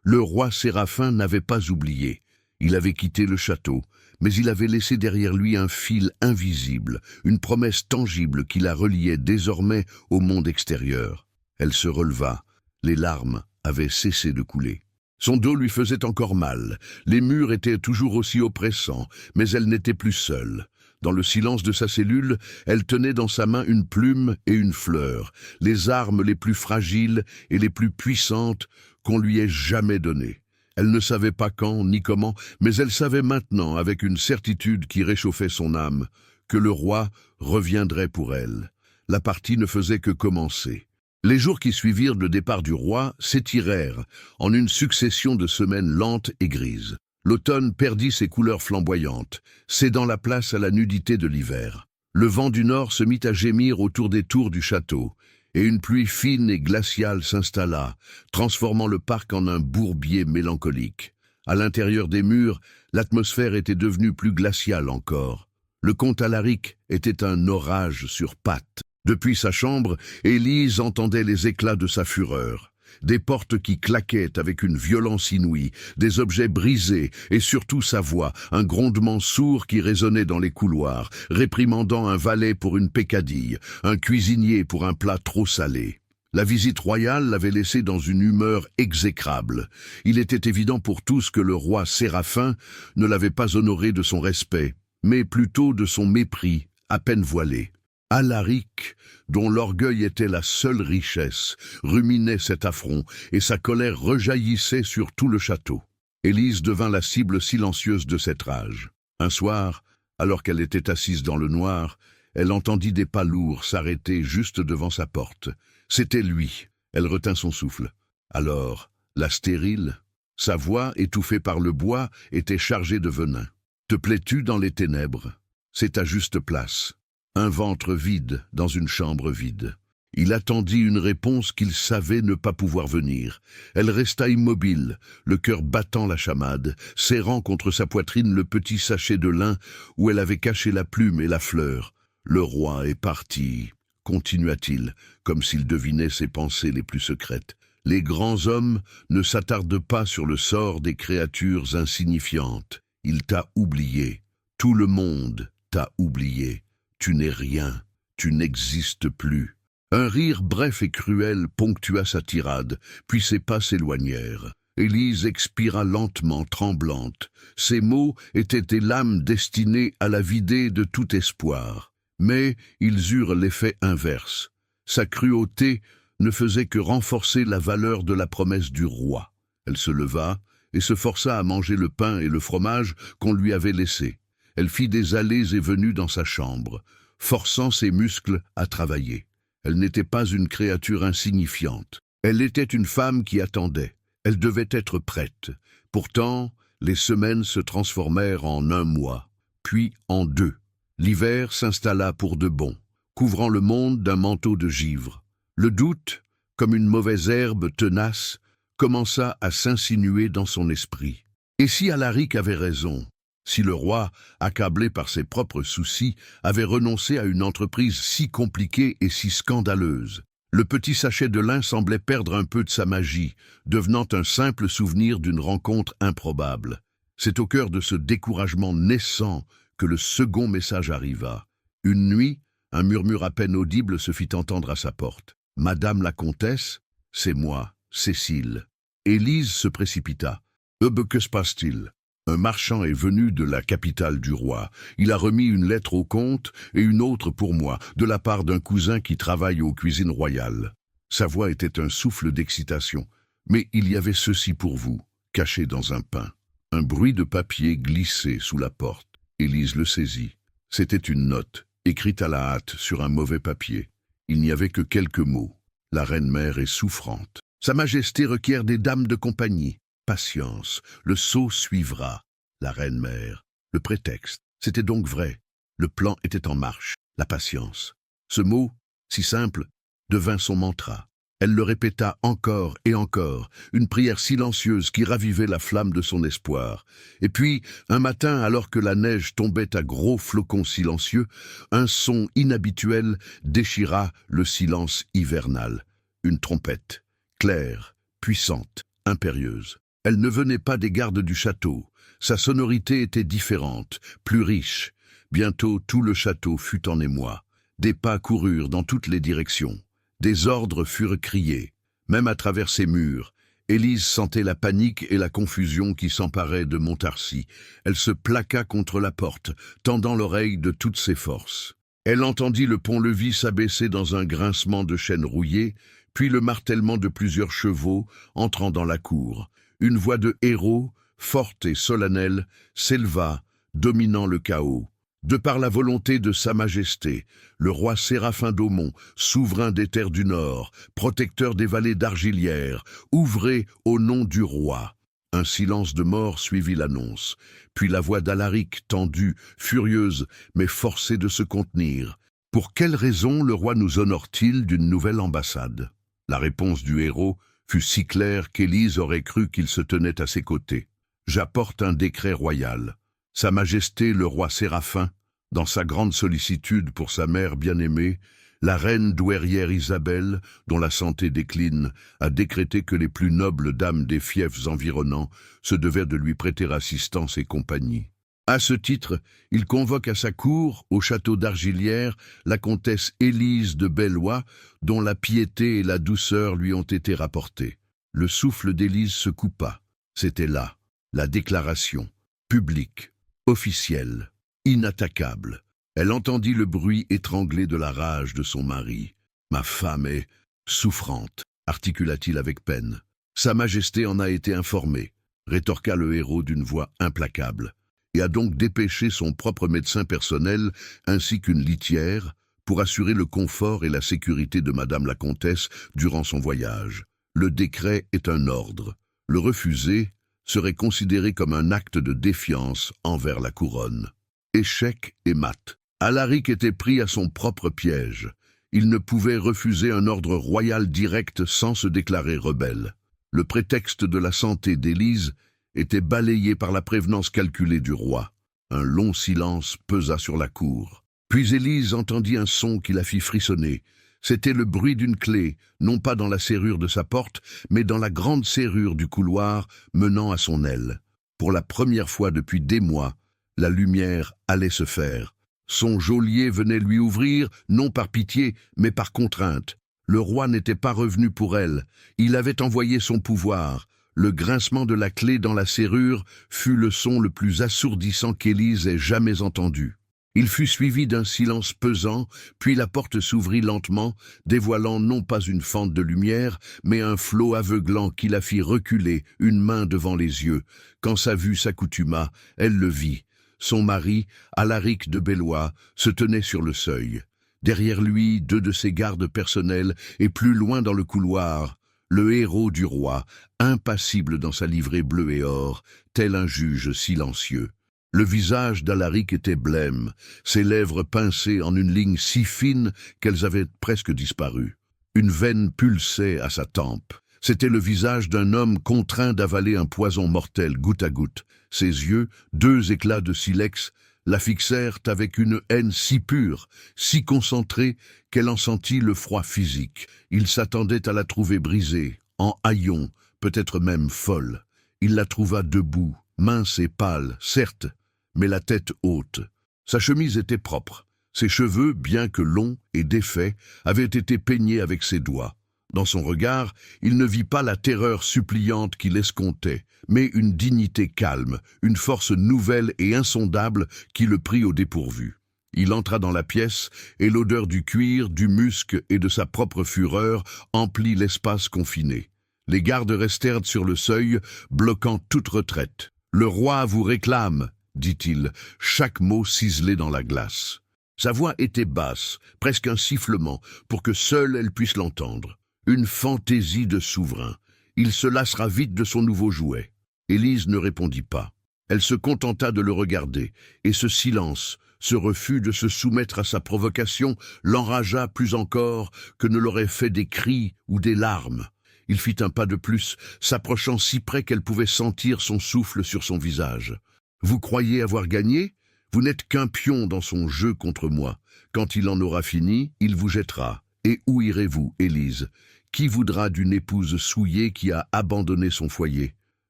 Le roi Séraphin n'avait pas oublié. Il avait quitté le château, mais il avait laissé derrière lui un fil invisible, une promesse tangible qui la reliait désormais au monde extérieur. Elle se releva, les larmes avaient cessé de couler. Son dos lui faisait encore mal, les murs étaient toujours aussi oppressants, mais elle n'était plus seule. Dans le silence de sa cellule, elle tenait dans sa main une plume et une fleur, les armes les plus fragiles et les plus puissantes qu'on lui ait jamais données. Elle ne savait pas quand ni comment, mais elle savait maintenant, avec une certitude qui réchauffait son âme, que le roi reviendrait pour elle. La partie ne faisait que commencer. Les jours qui suivirent le départ du roi s'étirèrent en une succession de semaines lentes et grises. L'automne perdit ses couleurs flamboyantes, cédant la place à la nudité de l'hiver. Le vent du nord se mit à gémir autour des tours du château, et une pluie fine et glaciale s'installa, transformant le parc en un bourbier mélancolique. À l'intérieur des murs, l'atmosphère était devenue plus glaciale encore. Le comte Alaric était un orage sur pattes. Depuis sa chambre, Élise entendait les éclats de sa fureur. Des portes qui claquaient avec une violence inouïe, des objets brisés et surtout sa voix, un grondement sourd qui résonnait dans les couloirs, réprimandant un valet pour une peccadille, un cuisinier pour un plat trop salé. La visite royale l'avait laissé dans une humeur exécrable. Il était évident pour tous que le roi Séraphin ne l'avait pas honoré de son respect, mais plutôt de son mépris, à peine voilé. Alaric, dont l'orgueil était la seule richesse, ruminait cet affront, et sa colère rejaillissait sur tout le château. Élise devint la cible silencieuse de cette rage. Un soir, alors qu'elle était assise dans le noir, elle entendit des pas lourds s'arrêter juste devant sa porte. C'était lui. Elle retint son souffle. Alors, la stérile, sa voix, étouffée par le bois, était chargée de venin. « Te plais-tu dans les ténèbres ? C'est ta juste place. » Un ventre vide dans une chambre vide. Il attendit une réponse qu'il savait ne pas pouvoir venir. Elle resta immobile, le cœur battant la chamade, serrant contre sa poitrine le petit sachet de lin où elle avait caché la plume et la fleur. « Le roi est parti », continua-t-il, comme s'il devinait ses pensées les plus secrètes. « Les grands hommes ne s'attardent pas sur le sort des créatures insignifiantes. Il t'a oublié. Tout le monde t'a oublié. Tu n'es rien. Tu n'existes plus. » Un rire bref et cruel ponctua sa tirade, puis ses pas s'éloignèrent. Élise expira lentement, tremblante. Ces mots étaient des lames destinées à la vider de tout espoir. Mais ils eurent l'effet inverse. Sa cruauté ne faisait que renforcer la valeur de la promesse du roi. Elle se leva et se força à manger le pain et le fromage qu'on lui avait laissés. Elle fit des allées et venues dans sa chambre, forçant ses muscles à travailler. Elle n'était pas une créature insignifiante. Elle était une femme qui attendait. Elle devait être prête. Pourtant, les semaines se transformèrent en 1 mois, puis en 2. L'hiver s'installa pour de bon, couvrant le monde d'un manteau de givre. Le doute, comme une mauvaise herbe tenace, commença à s'insinuer dans son esprit. Et si Alaric avait raison? Si le roi, accablé par ses propres soucis, avait renoncé à une entreprise si compliquée et si scandaleuse? Le petit sachet de lin semblait perdre un peu de sa magie, devenant un simple souvenir d'une rencontre improbable. C'est au cœur de ce découragement naissant que le second message arriva. Une nuit, un murmure à peine audible se fit entendre à sa porte. « Madame la comtesse, c'est moi, Cécile. » Élise se précipita. « Que se passe-t-il » Un marchand est venu de la capitale du roi. Il a remis une lettre au comte et une autre pour moi, de la part d'un cousin qui travaille aux cuisines royales. Sa voix était un souffle d'excitation. Mais il y avait ceci pour vous, caché dans un pain. Un bruit de papier glissait sous la porte. Élise le saisit. C'était une note, écrite à la hâte sur un mauvais papier. Il n'y avait que quelques mots. La reine-mère est souffrante. Sa Majesté requiert des dames de compagnie. Patience, le sceau suivra. La reine-mère. Le prétexte. C'était donc vrai. Le plan était en marche. La patience. Ce mot, si simple, devint son mantra. Elle le répéta encore et encore, une prière silencieuse qui ravivait la flamme de son espoir. Et puis, un matin, alors que la neige tombait à gros flocons silencieux, un son inhabituel déchira le silence hivernal. Une trompette, claire, puissante, impérieuse. Elle ne venait pas des gardes du château. Sa sonorité était différente, plus riche. Bientôt, tout le château fut en émoi. Des pas coururent dans toutes les directions. Des ordres furent criés. Même à travers ses murs, Élise sentait la panique et la confusion qui s'emparaient de Montarcy. Elle se plaqua contre la porte, tendant l'oreille de toutes ses forces. Elle entendit le pont-levis s'abaisser dans un grincement de chaînes rouillées, puis le martèlement de plusieurs chevaux entrant dans la cour. Une voix de héros, forte et solennelle, s'éleva, dominant le chaos. De par la volonté de Sa Majesté, le roi Séraphin d'Aumont, souverain des terres du Nord, protecteur des vallées d'Argilière, ouvrez au nom du roi. Un silence de mort suivit l'annonce, puis la voix d'Alaric tendue, furieuse, mais forcée de se contenir. Pour quelle raison le roi nous honore-t-il d'une nouvelle ambassade? La réponse du héros fut si claire qu'Élise aurait cru qu'il se tenait à ses côtés. J'apporte un décret royal. Sa Majesté le roi Séraphin, dans sa grande sollicitude pour sa mère bien-aimée, la reine douairière Isabelle, dont la santé décline, a décrété que les plus nobles dames des fiefs environnants se devaient de lui prêter assistance et compagnie. À ce titre, il convoque à sa cour, au château d'Argilière, la comtesse Élise de Bellois, dont la piété et la douceur lui ont été rapportées. Le souffle d'Élise se coupa. C'était là, la déclaration, publique, officielle, inattaquable. Elle entendit le bruit étranglé de la rage de son mari. « Ma femme est souffrante », articula-t-il avec peine. « Sa Majesté en a été informée », rétorqua le héros d'une voix implacable, et a donc dépêché son propre médecin personnel ainsi qu'une litière pour assurer le confort et la sécurité de Madame la Comtesse durant son voyage. Le décret est un ordre. Le refuser serait considéré comme un acte de défiance envers la couronne. Échec et mat. Alaric était pris à son propre piège. Il ne pouvait refuser un ordre royal direct sans se déclarer rebelle. Le prétexte de la santé d'Élise était balayé par la prévenance calculée du roi. Un long silence pesa sur la cour. Puis Élise entendit un son qui la fit frissonner. C'était le bruit d'une clé, non pas dans la serrure de sa porte, mais dans la grande serrure du couloir menant à son aile. Pour la première fois depuis des mois, la lumière allait se faire. Son geôlier venait lui ouvrir, non par pitié, mais par contrainte. Le roi n'était pas revenu pour elle. Il avait envoyé son pouvoir. Le grincement de la clé dans la serrure fut le son le plus assourdissant qu'Élise ait jamais entendu. Il fut suivi d'un silence pesant, puis la porte s'ouvrit lentement, dévoilant non pas une fente de lumière, mais un flot aveuglant qui la fit reculer, une main devant les yeux. Quand sa vue s'accoutuma, elle le vit. Son mari, Alaric de Bellois, se tenait sur le seuil. Derrière lui, 2 de ses gardes personnels, et plus loin dans le couloir, le héros du roi, impassible dans sa livrée bleue et or, tel un juge silencieux. Le visage d'Alaric était blême, ses lèvres pincées en une ligne si fine qu'elles avaient presque disparu. Une veine pulsait à sa tempe. C'était le visage d'un homme contraint d'avaler un poison mortel goutte à goutte. Ses yeux, 2 éclats de silex, la fixèrent avec une haine si pure, si concentrée, qu'elle en sentit le froid physique. Il s'attendait à la trouver brisée, en haillons, peut-être même folle. Il la trouva debout, mince et pâle, certes, mais la tête haute. Sa chemise était propre. Ses cheveux, bien que longs et défaits, avaient été peignés avec ses doigts. Dans son regard, il ne vit pas la terreur suppliante qu'il escomptait, mais une dignité calme, une force nouvelle et insondable qui le prit au dépourvu. Il entra dans la pièce, et l'odeur du cuir, du musc et de sa propre fureur emplit l'espace confiné. Les gardes restèrent sur le seuil, bloquant toute retraite. « Le roi vous réclame », dit-il, chaque mot ciselé dans la glace. Sa voix était basse, presque un sifflement, pour que seule elle puisse l'entendre. Une fantaisie de souverain. Il se lassera vite de son nouveau jouet. Élise ne répondit pas. Elle se contenta de le regarder, et ce silence, ce refus de se soumettre à sa provocation, l'enragea plus encore que ne l'auraient fait des cris ou des larmes. Il fit un pas de plus, s'approchant si près qu'elle pouvait sentir son souffle sur son visage. « Vous croyez avoir gagné ? Vous n'êtes qu'un pion dans son jeu contre moi. Quand il en aura fini, il vous jettera. Et où irez-vous, Élise ? Qui voudra d'une épouse souillée qui a abandonné son foyer ?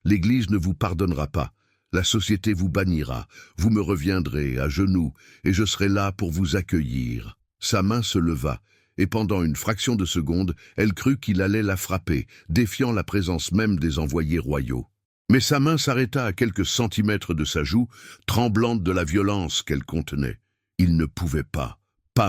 L'Église ne vous pardonnera pas. La société vous bannira. Vous me reviendrez à genoux, et je serai là pour vous accueillir. » Sa main se leva, et pendant une fraction de seconde, elle crut qu'il allait la frapper, défiant la présence même des envoyés royaux. Mais sa main s'arrêta à quelques centimètres de sa joue, tremblante de la violence qu'elle contenait. Il ne pouvait pas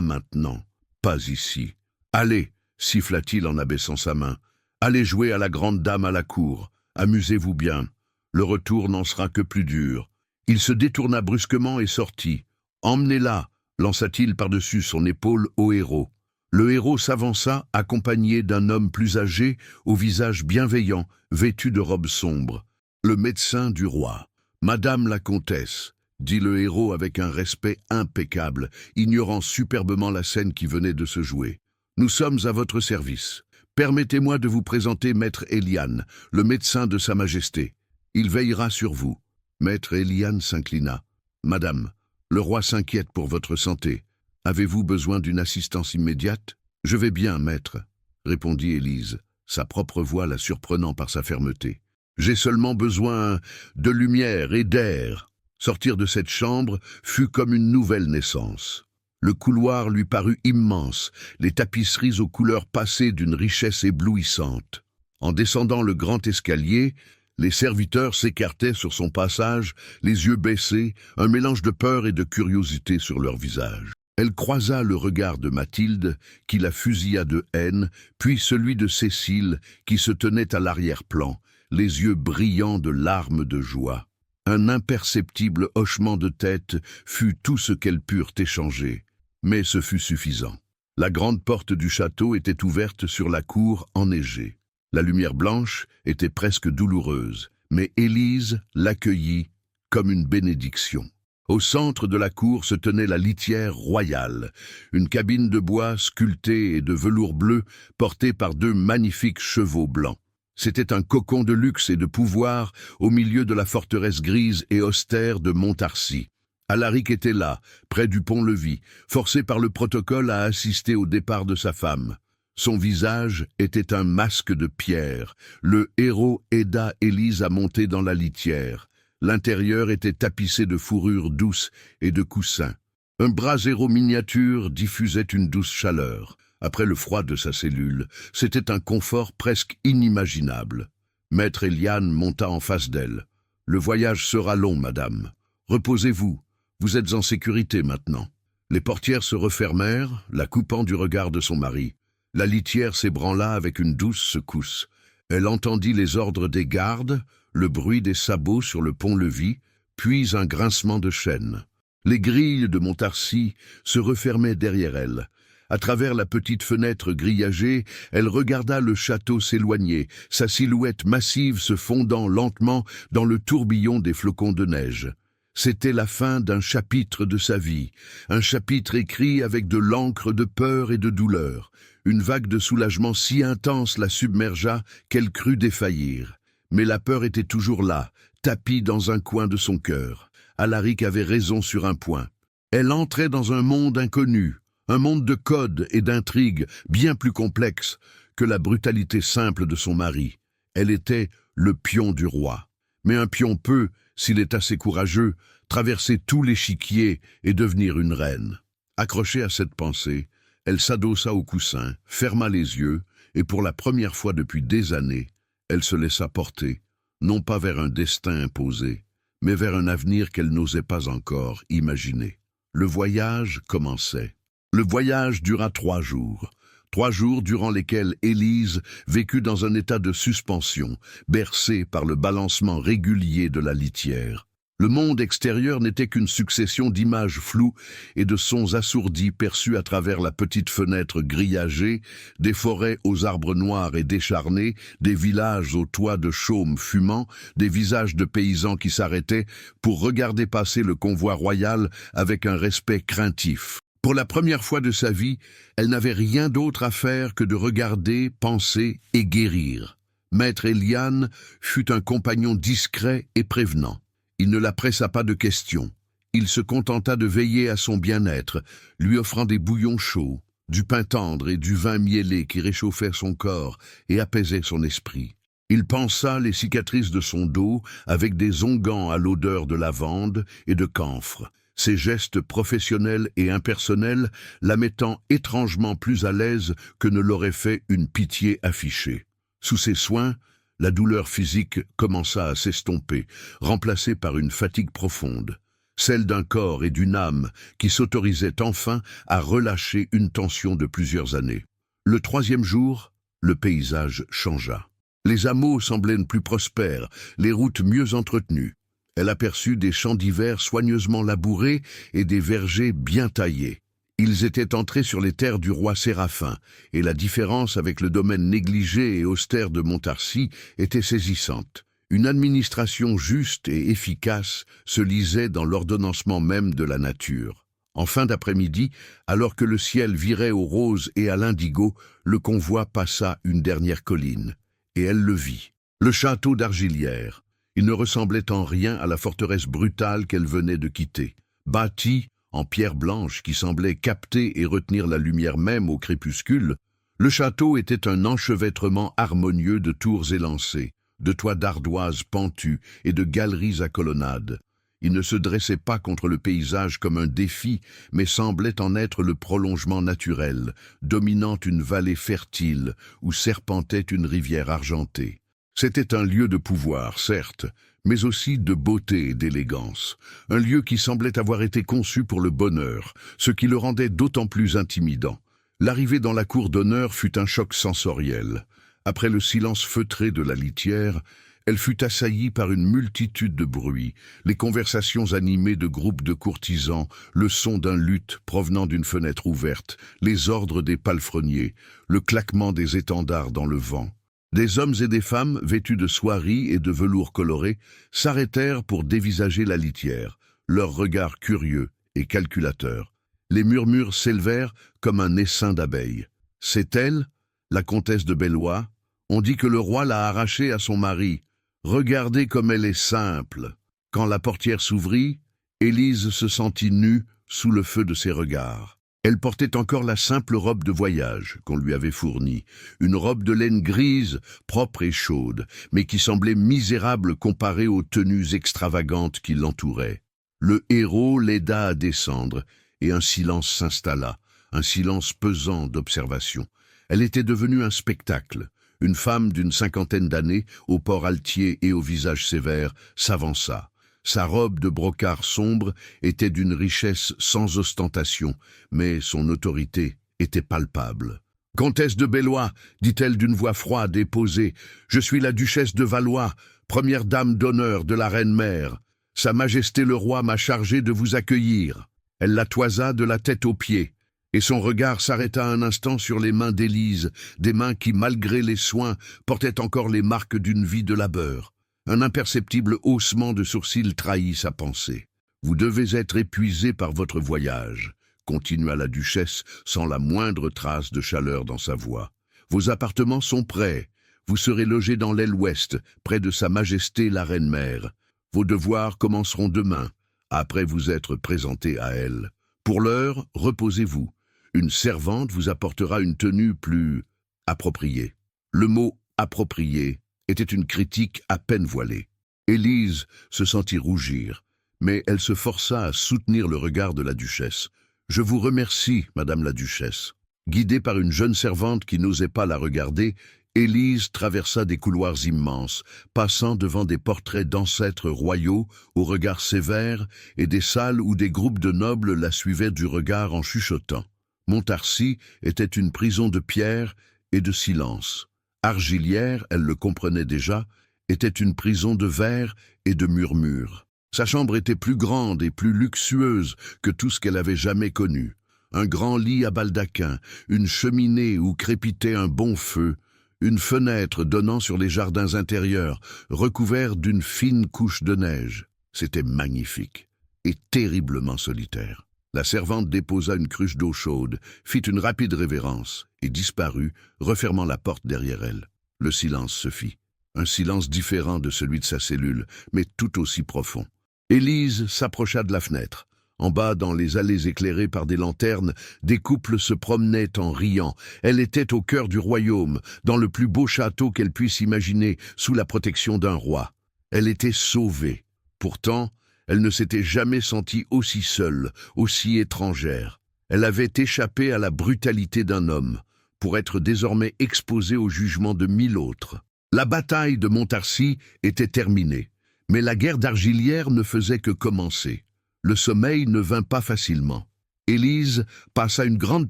maintenant, pas ici. « Allez !» siffla-t-il en abaissant sa main. « Allez jouer à la grande dame à la cour. Amusez-vous bien. Le retour n'en sera que plus dur. » Il se détourna brusquement et sortit. « Emmenez-la !» lança-t-il par-dessus son épaule au héros. Le héros s'avança, accompagné d'un homme plus âgé, au visage bienveillant, vêtu de robe sombre. Le médecin du roi. « Madame la comtesse !» dit le héros avec un respect impeccable, ignorant superbement la scène qui venait de se jouer. « Nous sommes à votre service. Permettez-moi de vous présenter Maître Eliane, le médecin de Sa Majesté. Il veillera sur vous. » Maître Eliane s'inclina. « Madame, le roi s'inquiète pour votre santé. Avez-vous besoin d'une assistance immédiate ? » « Je vais bien, maître, » répondit Élise, sa propre voix la surprenant par sa fermeté. « J'ai seulement besoin de lumière et d'air. » Sortir de cette chambre fut comme une nouvelle naissance. Le couloir lui parut immense, les tapisseries aux couleurs passées d'une richesse éblouissante. En descendant le grand escalier, les serviteurs s'écartaient sur son passage, les yeux baissés, un mélange de peur et de curiosité sur leur visage. Elle croisa le regard de Mathilde, qui la fusilla de haine, puis celui de Cécile, qui se tenait à l'arrière-plan, les yeux brillants de larmes de joie. Un imperceptible hochement de tête fut tout ce qu'elles purent échanger, mais ce fut suffisant. La grande porte du château était ouverte sur la cour enneigée. La lumière blanche était presque douloureuse, mais Élise l'accueillit comme une bénédiction. Au centre de la cour se tenait la litière royale, une cabine de bois sculptée et de velours bleu portée par deux magnifiques chevaux blancs. C'était un cocon de luxe et de pouvoir au milieu de la forteresse grise et austère de Montarcy. Alaric était là, près du pont-levis, forcé par le protocole à assister au départ de sa femme. Son visage était un masque de pierre. Le héros aida Élise à monter dans la litière. L'intérieur était tapissé de fourrures douces et de coussins. Un brasero miniature diffusait une douce chaleur. Après le froid de sa cellule, c'était un confort presque inimaginable. Maître Eliane monta en face d'elle. « Le voyage sera long, madame. Reposez-vous. Vous êtes en sécurité maintenant. » Les portières se refermèrent, la coupant du regard de son mari. La litière s'ébranla avec une douce secousse. Elle entendit les ordres des gardes, le bruit des sabots sur le pont-levis, puis un grincement de chaînes. Les grilles de Montarcy se refermaient derrière elle. À travers la petite fenêtre grillagée, elle regarda le château s'éloigner, sa silhouette massive se fondant lentement dans le tourbillon des flocons de neige. C'était la fin d'un chapitre de sa vie, un chapitre écrit avec de l'encre de peur et de douleur. Une vague de soulagement si intense la submergea qu'elle crut défaillir. Mais la peur était toujours là, tapie dans un coin de son cœur. Alaric avait raison sur un point. Elle entrait dans un monde inconnu, un monde de codes et d'intrigues bien plus complexe que la brutalité simple de son mari. Elle était le pion du roi. Mais un pion peut, s'il est assez courageux, traverser tout l'échiquier et devenir une reine. Accrochée à cette pensée, elle s'adossa au coussin, ferma les yeux, et pour la première fois depuis des années, elle se laissa porter, non pas vers un destin imposé, mais vers un avenir qu'elle n'osait pas encore imaginer. Le voyage commençait. Le voyage dura 3 jours. 3 jours durant lesquels Élise vécut dans un état de suspension, bercée par le balancement régulier de la litière. Le monde extérieur n'était qu'une succession d'images floues et de sons assourdis perçus à travers la petite fenêtre grillagée, des forêts aux arbres noirs et décharnés, des villages aux toits de chaume fumant, des visages de paysans qui s'arrêtaient pour regarder passer le convoi royal avec un respect craintif. Pour la première fois de sa vie, elle n'avait rien d'autre à faire que de regarder, penser et guérir. Maître Eliane fut un compagnon discret et prévenant. Il ne la pressa pas de questions. Il se contenta de veiller à son bien-être, lui offrant des bouillons chauds, du pain tendre et du vin miellé qui réchauffait son corps et apaisait son esprit. Il pansa les cicatrices de son dos avec des onguents à l'odeur de lavande et de camphre, ses gestes professionnels et impersonnels la mettant étrangement plus à l'aise que ne l'aurait fait une pitié affichée. Sous ses soins, la douleur physique commença à s'estomper, remplacée par une fatigue profonde, celle d'un corps et d'une âme qui s'autorisaient enfin à relâcher une tension de plusieurs années. Le 3e jour, le paysage changea. Les hameaux semblaient plus prospères, les routes mieux entretenues. Elle aperçut des champs d'hiver soigneusement labourés et des vergers bien taillés. Ils étaient entrés sur les terres du roi Séraphin, et la différence avec le domaine négligé et austère de Montarcy était saisissante. Une administration juste et efficace se lisait dans l'ordonnancement même de la nature. En fin d'après-midi, alors que le ciel virait au rose et à l'indigo, le convoi passa une dernière colline, et elle le vit. Le château d'Argilière. Il ne ressemblait en rien à la forteresse brutale qu'elle venait de quitter. Bâti en pierre blanche qui semblait capter et retenir la lumière même au crépuscule, le château était un enchevêtrement harmonieux de tours élancées, de toits d'ardoises pentus et de galeries à colonnades. Il ne se dressait pas contre le paysage comme un défi, mais semblait en être le prolongement naturel, dominant une vallée fertile où serpentait une rivière argentée. C'était un lieu de pouvoir, certes, mais aussi de beauté et d'élégance. Un lieu qui semblait avoir été conçu pour le bonheur, ce qui le rendait d'autant plus intimidant. L'arrivée dans la cour d'honneur fut un choc sensoriel. Après le silence feutré de la litière, elle fut assaillie par une multitude de bruits, les conversations animées de groupes de courtisans, le son d'un luth provenant d'une fenêtre ouverte, les ordres des palefreniers, le claquement des étendards dans le vent. Des hommes et des femmes, vêtus de soieries et de velours colorés, s'arrêtèrent pour dévisager la litière. leurs regards curieux et calculateurs. Les murmures s'élevèrent comme un essaim d'abeilles. « C'est elle, la comtesse de Bellois? On dit que le roi l'a arrachée à son mari. Regardez comme elle est simple. » Quand la portière s'ouvrit, Élise se sentit nue sous le feu de ses regards. Elle portait encore la simple robe de voyage qu'on lui avait fournie, une robe de laine grise, propre et chaude, mais qui semblait misérable comparée aux tenues extravagantes qui l'entouraient. Le héros l'aida à descendre, et un silence s'installa, un silence pesant d'observation. Elle était devenue un spectacle. Une femme d'une cinquantaine d'années, au port altier et au visage sévère, s'avança. Sa robe de brocart sombre était d'une richesse sans ostentation, mais son autorité était palpable. « Comtesse de Bellois, dit-elle d'une voix froide et posée, je suis la duchesse de Valois, première dame d'honneur de la reine-mère. Sa Majesté le roi m'a chargée de vous accueillir. » Elle la toisa de la tête aux pieds, et son regard s'arrêta un instant sur les mains d'Élise, des mains qui, malgré les soins, portaient encore les marques d'une vie de labeur. Un imperceptible haussement de sourcils trahit sa pensée. « Vous devez être épuisé par votre voyage, » continua la duchesse sans la moindre trace de chaleur dans sa voix. « Vos appartements sont prêts. Vous serez logé dans l'aile ouest, près de Sa Majesté la Reine-Mère. Vos devoirs commenceront demain, après vous être présenté à elle. Pour l'heure, reposez-vous. Une servante vous apportera une tenue plus appropriée. » Le mot « approprié » était une critique à peine voilée. Élise se sentit rougir, mais elle se força à soutenir le regard de la duchesse. « Je vous remercie, madame la duchesse. » Guidée par une jeune servante qui n'osait pas la regarder, Élise traversa des couloirs immenses, passant devant des portraits d'ancêtres royaux aux regards sévères et des salles où des groupes de nobles la suivaient du regard en chuchotant. Montarcy était une prison de pierre et de silence. Argilière, elle le comprenait déjà, était une prison de verre et de murmures. Sa chambre était plus grande et plus luxueuse que tout ce qu'elle avait jamais connu. Un grand lit à baldaquin, une cheminée où crépitait un bon feu, une fenêtre donnant sur les jardins intérieurs, recouverts d'une fine couche de neige. C'était magnifique et terriblement solitaire. La servante déposa une cruche d'eau chaude, fit une rapide révérence et disparut, refermant la porte derrière elle. Le silence se fit. Un silence différent de celui de sa cellule, mais tout aussi profond. Élise s'approcha de la fenêtre. En bas, dans les allées éclairées par des lanternes, des couples se promenaient en riant. Elle était au cœur du royaume, dans le plus beau château qu'elle puisse imaginer, sous la protection d'un roi. Elle était sauvée. Pourtant, elle ne s'était jamais sentie aussi seule, aussi étrangère. Elle avait échappé à la brutalité d'un homme, pour être désormais exposée au jugement de 1000 autres. La bataille de Montarcy était terminée, mais la guerre d'Argilière ne faisait que commencer. Le sommeil ne vint pas facilement. Élise passa une grande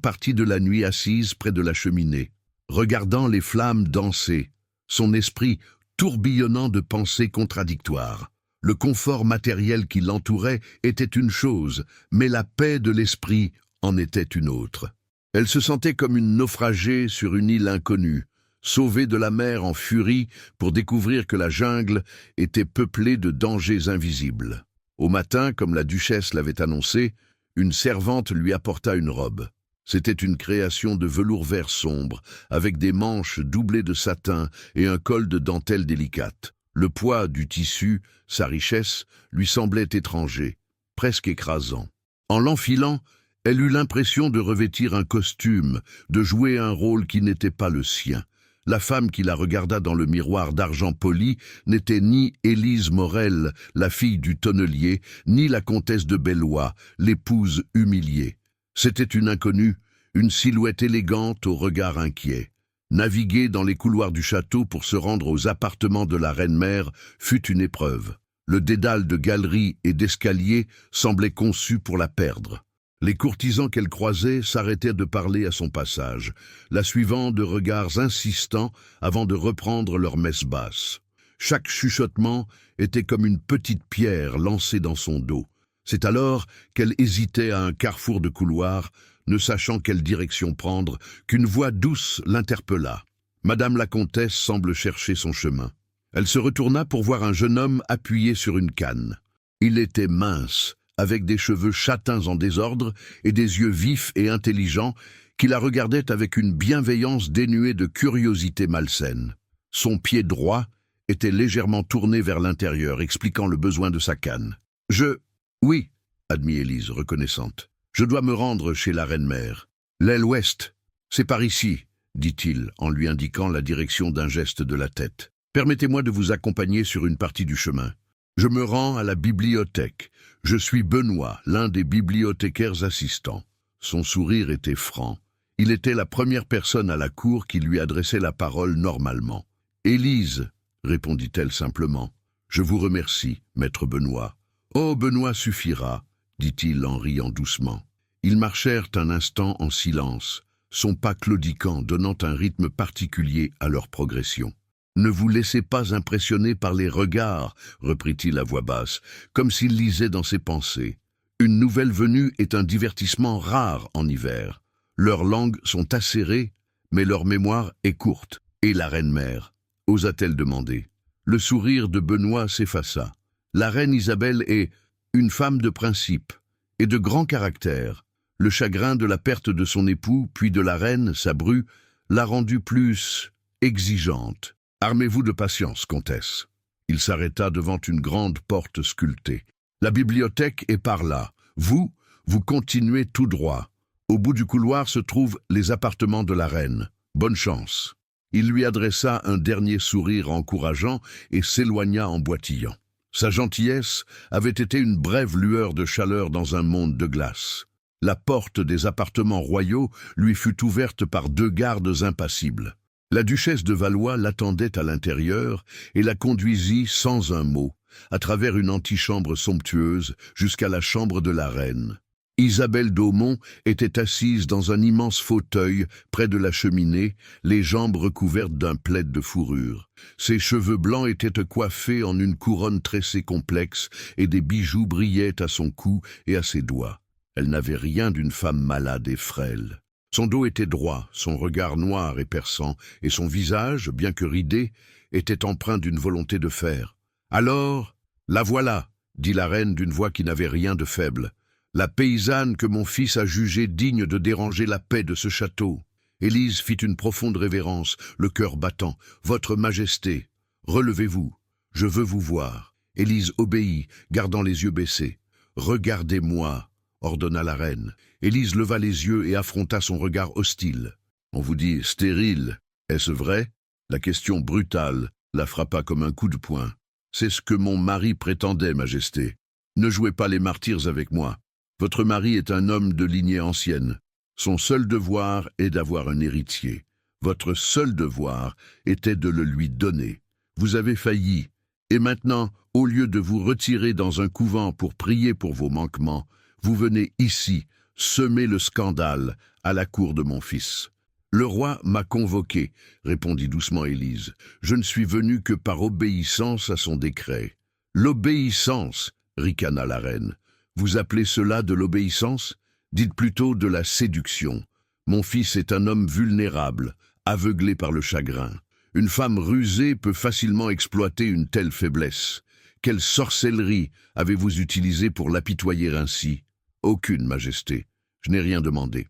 partie de la nuit assise près de la cheminée, regardant les flammes danser, son esprit tourbillonnant de pensées contradictoires. Le confort matériel qui l'entourait était une chose, mais la paix de l'esprit en était une autre. Elle se sentait comme une naufragée sur une île inconnue, sauvée de la mer en furie pour découvrir que la jungle était peuplée de dangers invisibles. Au matin, comme la duchesse l'avait annoncé, une servante lui apporta une robe. C'était une création de velours vert sombre, avec des manches doublées de satin et un col de dentelle délicate. Le poids du tissu, sa richesse, lui semblait étranger, presque écrasant. En l'enfilant, elle eut l'impression de revêtir un costume, de jouer un rôle qui n'était pas le sien. La femme qui la regarda dans le miroir d'argent poli n'était ni Élise Morel, la fille du tonnelier, ni la comtesse de Bellois, l'épouse humiliée. C'était une inconnue, une silhouette élégante au regard inquiet. Naviguer dans les couloirs du château pour se rendre aux appartements de la reine-mère fut une épreuve. Le dédale de galeries et d'escaliers semblait conçu pour la perdre. Les courtisans qu'elle croisait s'arrêtaient de parler à son passage, la suivant de regards insistants avant de reprendre leur messe basse. Chaque chuchotement était comme une petite pierre lancée dans son dos. C'est alors qu'elle hésitait à un carrefour de couloir, ne sachant quelle direction prendre, qu'une voix douce l'interpella. Madame la comtesse semble chercher son chemin. Elle se retourna pour voir un jeune homme appuyé sur une canne. Il était mince, avec des cheveux châtains en désordre et des yeux vifs et intelligents, qui la regardaient avec une bienveillance dénuée de curiosité malsaine. Son pied droit était légèrement tourné vers l'intérieur, expliquant le besoin de sa canne. « Oui, admit Élise, reconnaissante. Je dois me rendre chez la reine-mère. L'aile ouest, c'est par ici, dit-il, en lui indiquant la direction d'un geste de la tête. Permettez-moi de vous accompagner sur une partie du chemin. Je me rends à la bibliothèque. Je suis Benoît, l'un des bibliothécaires assistants. » Son sourire était franc. Il était la première personne à la cour qui lui adressait la parole normalement. « Élise, répondit-elle simplement. Je vous remercie, maître Benoît. Oh, Benoît suffira, dit-il en riant doucement. Ils marchèrent un instant en silence, son pas claudiquant donnant un rythme particulier à leur progression. Ne vous laissez pas impressionner par les regards, reprit-il à voix basse, comme s'il lisait dans ses pensées. Une nouvelle venue est un divertissement rare en hiver. Leurs langues sont acérées, mais leur mémoire est courte. Et la reine-mère, osa-t-elle demander. Le sourire de Benoît s'effaça. La reine Isabelle est une femme de principe et de grand caractère. Le chagrin de la perte de son époux, puis de la reine, sa bru, l'a rendue plus exigeante. Armez-vous de patience, comtesse. Il s'arrêta devant une grande porte sculptée. La bibliothèque est par là. Vous continuez tout droit. Au bout du couloir se trouvent les appartements de la reine. Bonne chance. Il lui adressa un dernier sourire encourageant et s'éloigna en boitillant. Sa gentillesse avait été une brève lueur de chaleur dans un monde de glace. La porte des appartements royaux lui fut ouverte par 2 gardes impassibles. La duchesse de Valois l'attendait à l'intérieur et la conduisit sans un mot, à travers une antichambre somptueuse, jusqu'à la chambre de la reine. Isabelle d'Aumont était assise dans un immense fauteuil près de la cheminée, les jambes recouvertes d'un plaid de fourrure. Ses cheveux blancs étaient coiffés en une couronne tressée complexe et des bijoux brillaient à son cou et à ses doigts. Elle n'avait rien d'une femme malade et frêle. Son dos était droit, son regard noir et perçant, et son visage, bien que ridé, était empreint d'une volonté de fer. « Alors, la voilà !» dit la reine d'une voix qui n'avait rien de faible. La paysanne que mon fils a jugée digne de déranger la paix de ce château. Élise fit une profonde révérence, le cœur battant. « Votre Majesté, relevez-vous, je veux vous voir. » Élise obéit, gardant les yeux baissés. « Regardez-moi, » ordonna la reine. Élise leva les yeux et affronta son regard hostile. « On vous dit stérile, est-ce vrai ?» La question brutale la frappa comme un coup de poing. « C'est ce que mon mari prétendait, Majesté. Ne jouez pas les martyrs avec moi. Votre mari est un homme de lignée ancienne. Son seul devoir est d'avoir un héritier. Votre seul devoir était de le lui donner. Vous avez failli. Et maintenant, au lieu de vous retirer dans un couvent pour prier pour vos manquements, vous venez ici, semer le scandale à la cour de mon fils. » « Le roi m'a convoqué, » répondit doucement Élise. « Je ne suis venue que par obéissance à son décret. »« L'obéissance » ricana la reine. « Vous appelez cela de l'obéissance? Dites plutôt de la séduction. Mon fils est un homme vulnérable, aveuglé par le chagrin. Une femme rusée peut facilement exploiter une telle faiblesse. Quelle sorcellerie avez-vous utilisée pour l'apitoyer ainsi? Aucune, Majesté. Je n'ai rien demandé. »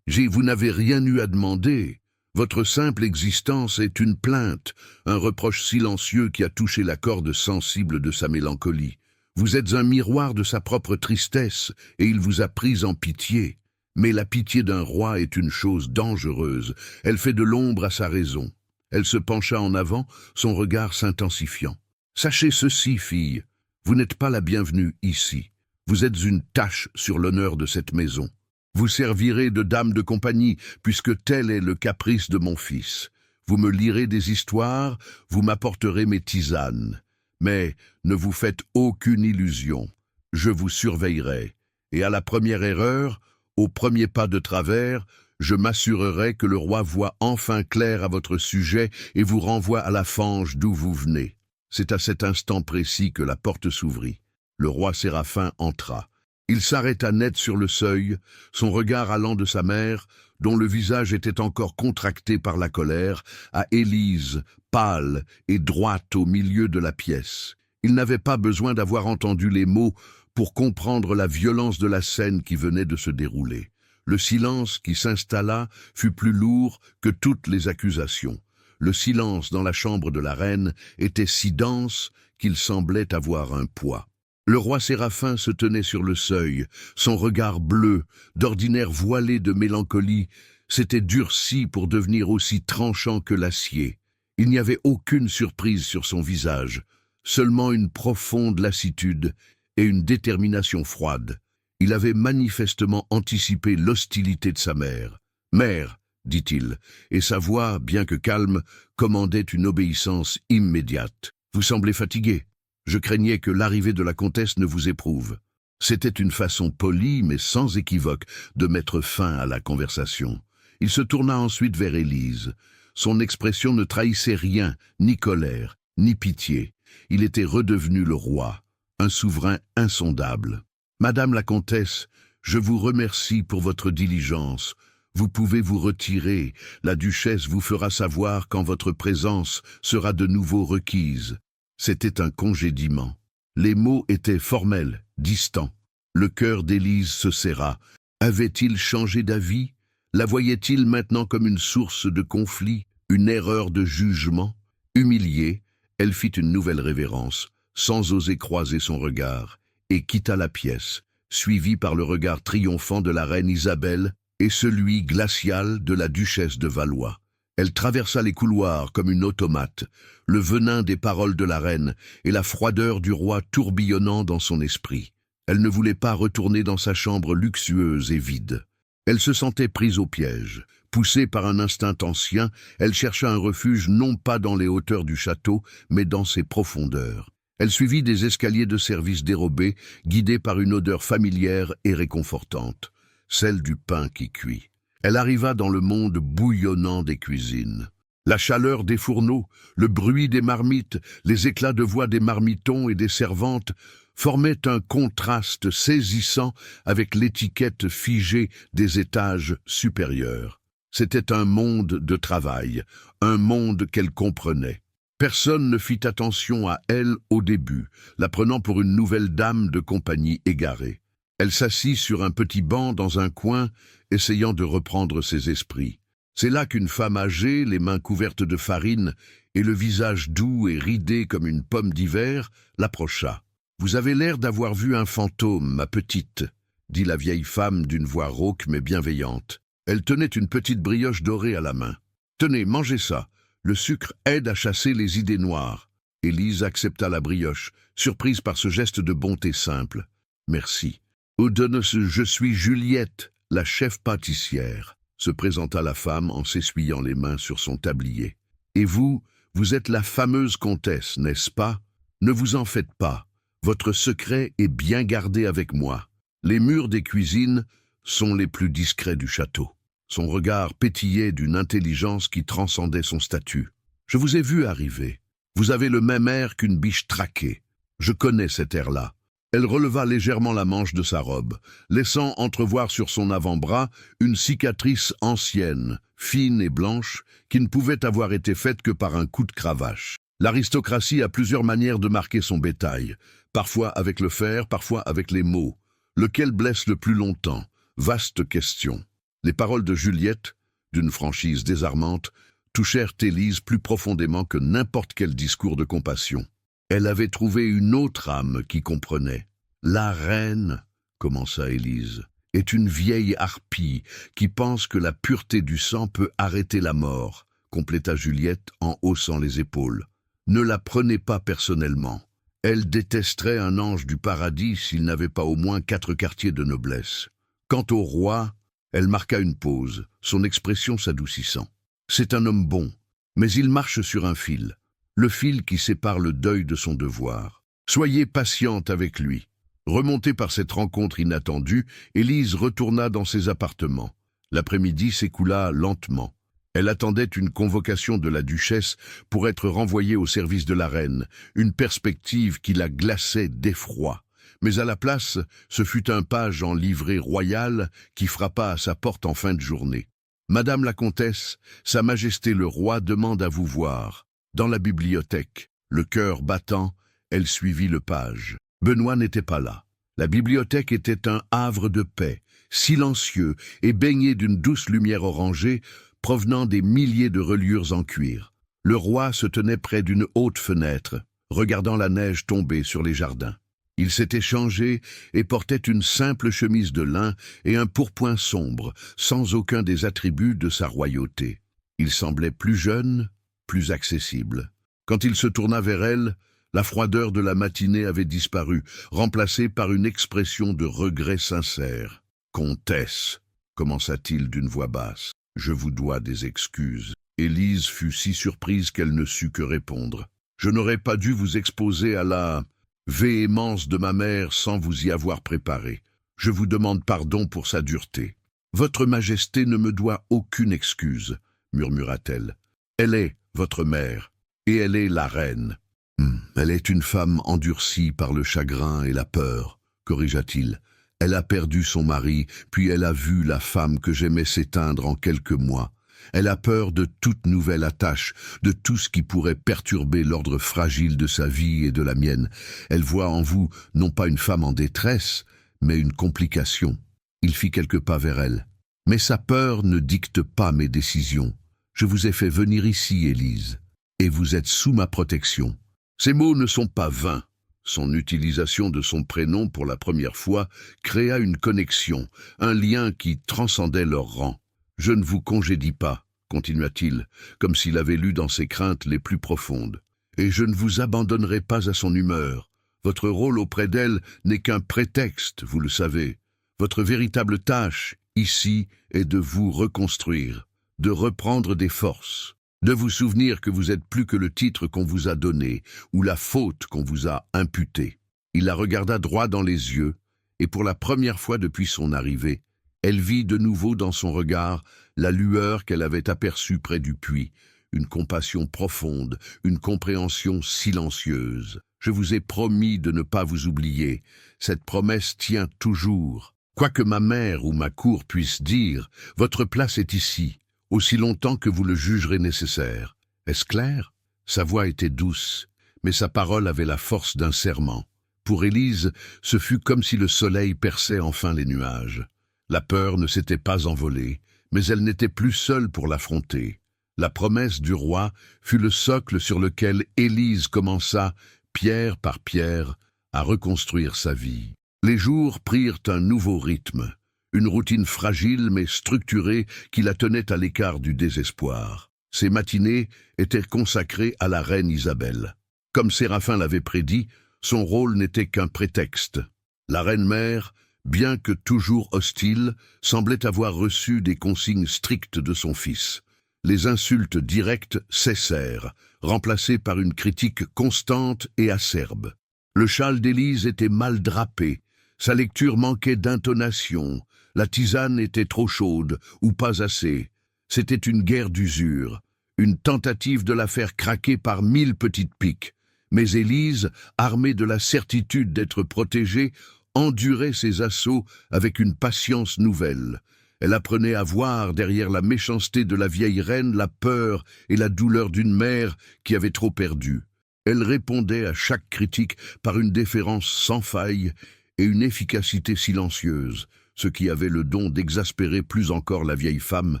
Vous n'avez rien eu à demander. Votre simple existence est une plainte, un reproche silencieux qui a touché la corde sensible de sa mélancolie. Vous êtes un miroir de sa propre tristesse, et il vous a pris en pitié. Mais la pitié d'un roi est une chose dangereuse. Elle fait de l'ombre à sa raison. Elle se pencha en avant, son regard s'intensifiant. Sachez ceci, fille, vous n'êtes pas la bienvenue ici. Vous êtes une tache sur l'honneur de cette maison. Vous servirez de dame de compagnie, puisque tel est le caprice de mon fils. Vous me lirez des histoires, vous m'apporterez mes tisanes. Mais ne vous faites aucune illusion. Je vous surveillerai, et à la première erreur, au premier pas de travers, je m'assurerai que le roi voit enfin clair à votre sujet et vous renvoie à la fange d'où vous venez. » C'est à cet instant précis que la porte s'ouvrit. Le roi Séraphin entra. Il s'arrêta net sur le seuil, son regard allant de sa mère, dont le visage était encore contracté par la colère, à Élise, pâle et droite au milieu de la pièce. Il n'avait pas besoin d'avoir entendu les mots pour comprendre la violence de la scène qui venait de se dérouler. Le silence qui s'installa fut plus lourd que toutes les accusations. Le silence dans la chambre de la reine était si dense qu'il semblait avoir un poids. Le roi Séraphin se tenait sur le seuil, son regard bleu, d'ordinaire voilé de mélancolie, s'était durci pour devenir aussi tranchant que l'acier. Il n'y avait aucune surprise sur son visage, seulement une profonde lassitude et une détermination froide. Il avait manifestement anticipé l'hostilité de sa mère. « Mère !» dit-il, et sa voix, bien que calme, commandait une obéissance immédiate. « Vous semblez fatigué. Je craignais que l'arrivée de la comtesse ne vous éprouve. » C'était une façon polie, mais sans équivoque, de mettre fin à la conversation. Il se tourna ensuite vers Élise. Son expression ne trahissait rien, ni colère, ni pitié. Il était redevenu le roi, un souverain insondable. « Madame la comtesse, je vous remercie pour votre diligence. Vous pouvez vous retirer. La duchesse vous fera savoir quand votre présence sera de nouveau requise. » C'était un congédiement. Les mots étaient formels, distants. Le cœur d'Élise se serra. Avait-il changé d'avis? La voyait-il maintenant comme une source de conflit, une erreur de jugement? Humiliée, elle fit une nouvelle révérence, sans oser croiser son regard, et quitta la pièce, suivie par le regard triomphant de la reine Isabelle et celui glacial de la duchesse de Valois. Elle traversa les couloirs comme une automate, le venin des paroles de la reine et la froideur du roi tourbillonnant dans son esprit. Elle ne voulait pas retourner dans sa chambre luxueuse et vide. Elle se sentait prise au piège. Poussée par un instinct ancien, elle chercha un refuge non pas dans les hauteurs du château, mais dans ses profondeurs. Elle suivit des escaliers de service dérobés, guidée par une odeur familière et réconfortante, celle du pain qui cuit. Elle arriva dans le monde bouillonnant des cuisines. La chaleur des fourneaux, le bruit des marmites, les éclats de voix des marmitons et des servantes formaient un contraste saisissant avec l'étiquette figée des étages supérieurs. C'était un monde de travail, un monde qu'elle comprenait. Personne ne fit attention à elle au début, la prenant pour une nouvelle dame de compagnie égarée. Elle s'assit sur un petit banc dans un coin, essayant de reprendre ses esprits. C'est là qu'une femme âgée, les mains couvertes de farine et le visage doux et ridé comme une pomme d'hiver, l'approcha. « Vous avez l'air d'avoir vu un fantôme, ma petite, » dit la vieille femme d'une voix rauque mais bienveillante. Elle tenait une petite brioche dorée à la main. « Tenez, mangez ça. Le sucre aide à chasser les idées noires. » Élise accepta la brioche, surprise par ce geste de bonté simple. « Merci. »« Je suis Juliette, la chef pâtissière, » se présenta la femme en s'essuyant les mains sur son tablier. « Et vous, vous êtes la fameuse comtesse, n'est-ce pas? Ne vous en faites pas. Votre secret est bien gardé avec moi. Les murs des cuisines sont les plus discrets du château. » Son regard pétillait d'une intelligence qui transcendait son statut. « Je vous ai vu arriver. Vous avez le même air qu'une biche traquée. Je connais cet air-là. » Elle releva légèrement la manche de sa robe, laissant entrevoir sur son avant-bras une cicatrice ancienne, fine et blanche, qui ne pouvait avoir été faite que par un coup de cravache. L'aristocratie a plusieurs manières de marquer son bétail, parfois avec le fer, parfois avec les mots. Lequel blesse le plus longtemps? Vaste question. Les paroles de Juliette, d'une franchise désarmante, touchèrent Élise plus profondément que n'importe quel discours de compassion. Elle avait trouvé une autre âme qui comprenait. « La reine, » commença Élise, « est une vieille harpie qui pense que la pureté du sang peut arrêter la mort, » compléta Juliette en haussant les épaules. « Ne la prenez pas personnellement. Elle détesterait un ange du paradis s'il n'avait pas au moins 4 quartiers de noblesse. Quant au roi, » elle marqua une pause, son expression s'adoucissant. « C'est un homme bon, mais il marche sur un fil. Le fil qui sépare le deuil de son devoir. Soyez patiente avec lui. » Remontée par cette rencontre inattendue, Élise retourna dans ses appartements. L'après-midi s'écoula lentement. Elle attendait une convocation de la duchesse pour être renvoyée au service de la reine, une perspective qui la glaçait d'effroi. Mais à la place, ce fut un page en livrée royale qui frappa à sa porte en fin de journée. « Madame la comtesse, Sa Majesté le roi demande à vous voir. » Dans la bibliothèque, le cœur battant, elle suivit le page. Benoît n'était pas là. La bibliothèque était un havre de paix, silencieux et baigné d'une douce lumière orangée provenant des milliers de reliures en cuir. Le roi se tenait près d'une haute fenêtre, regardant la neige tomber sur les jardins. Il s'était changé et portait une simple chemise de lin et un pourpoint sombre, sans aucun des attributs de sa royauté. Il semblait plus jeune, plus accessible. Quand il se tourna vers elle, la froideur de la matinée avait disparu, remplacée par une expression de regret sincère. « Comtesse », commença-t-il d'une voix basse, « je vous dois des excuses. » Élise fut si surprise qu'elle ne sut que répondre. « Je n'aurais pas dû vous exposer à la véhémence de ma mère sans vous y avoir préparé. Je vous demande pardon pour sa dureté. »« Votre Majesté ne me doit aucune excuse, » murmura-t-elle. « Elle est votre mère, et elle est la reine. » « Elle est une femme endurcie par le chagrin et la peur, » corrigea-t-il. « Elle a perdu son mari, puis elle a vu la femme que j'aimais s'éteindre en quelques mois. Elle a peur de toute nouvelle attache, de tout ce qui pourrait perturber l'ordre fragile de sa vie et de la mienne. Elle voit en vous non pas une femme en détresse, mais une complication. » Il fit quelques pas vers elle. « Mais sa peur ne dicte pas mes décisions. Je vous ai fait venir ici, Élise, et vous êtes sous ma protection. » Ces mots ne sont pas vains. Son utilisation de son prénom pour la première fois créa une connexion, un lien qui transcendait leur rang. « Je ne vous congédie pas, » continua-t-il, comme s'il avait lu dans ses craintes les plus profondes. « Et je ne vous abandonnerai pas à son humeur. Votre rôle auprès d'elle n'est qu'un prétexte, vous le savez. Votre véritable tâche, ici, est de vous reconstruire, de reprendre des forces. De vous souvenir que vous êtes plus que le titre qu'on vous a donné, ou la faute qu'on vous a imputée. » Il la regarda droit dans les yeux, et pour la première fois depuis son arrivée, elle vit de nouveau dans son regard la lueur qu'elle avait aperçue près du puits, une compassion profonde, une compréhension silencieuse. « Je vous ai promis de ne pas vous oublier. Cette promesse tient toujours. Quoi que ma mère ou ma cour puisse dire, votre place est ici. Aussi longtemps que vous le jugerez nécessaire. » Est-ce clair? Sa voix était douce, mais sa parole avait la force d'un serment. Pour Élise, ce fut comme si le soleil perçait enfin les nuages. La peur ne s'était pas envolée, mais elle n'était plus seule pour l'affronter. La promesse du roi fut le socle sur lequel Élise commença, pierre par pierre, à reconstruire sa vie. Les jours prirent un nouveau rythme. Une routine fragile mais structurée qui la tenait à l'écart du désespoir. Ces matinées étaient consacrées à la reine Isabelle. Comme Séraphin l'avait prédit, son rôle n'était qu'un prétexte. La reine-mère, bien que toujours hostile, semblait avoir reçu des consignes strictes de son fils. Les insultes directes cessèrent, remplacées par une critique constante et acerbe. Le châle d'Élise était mal drapé, sa lecture manquait d'intonation, la tisane était trop chaude ou pas assez. C'était une guerre d'usure, une tentative de la faire craquer par 1000 petites piques. Mais Élise, armée de la certitude d'être protégée, endurait ses assauts avec une patience nouvelle. Elle apprenait à voir derrière la méchanceté de la vieille reine la peur et la douleur d'une mère qui avait trop perdu. Elle répondait à chaque critique par une déférence sans faille et une efficacité silencieuse, ce qui avait le don d'exaspérer plus encore la vieille femme,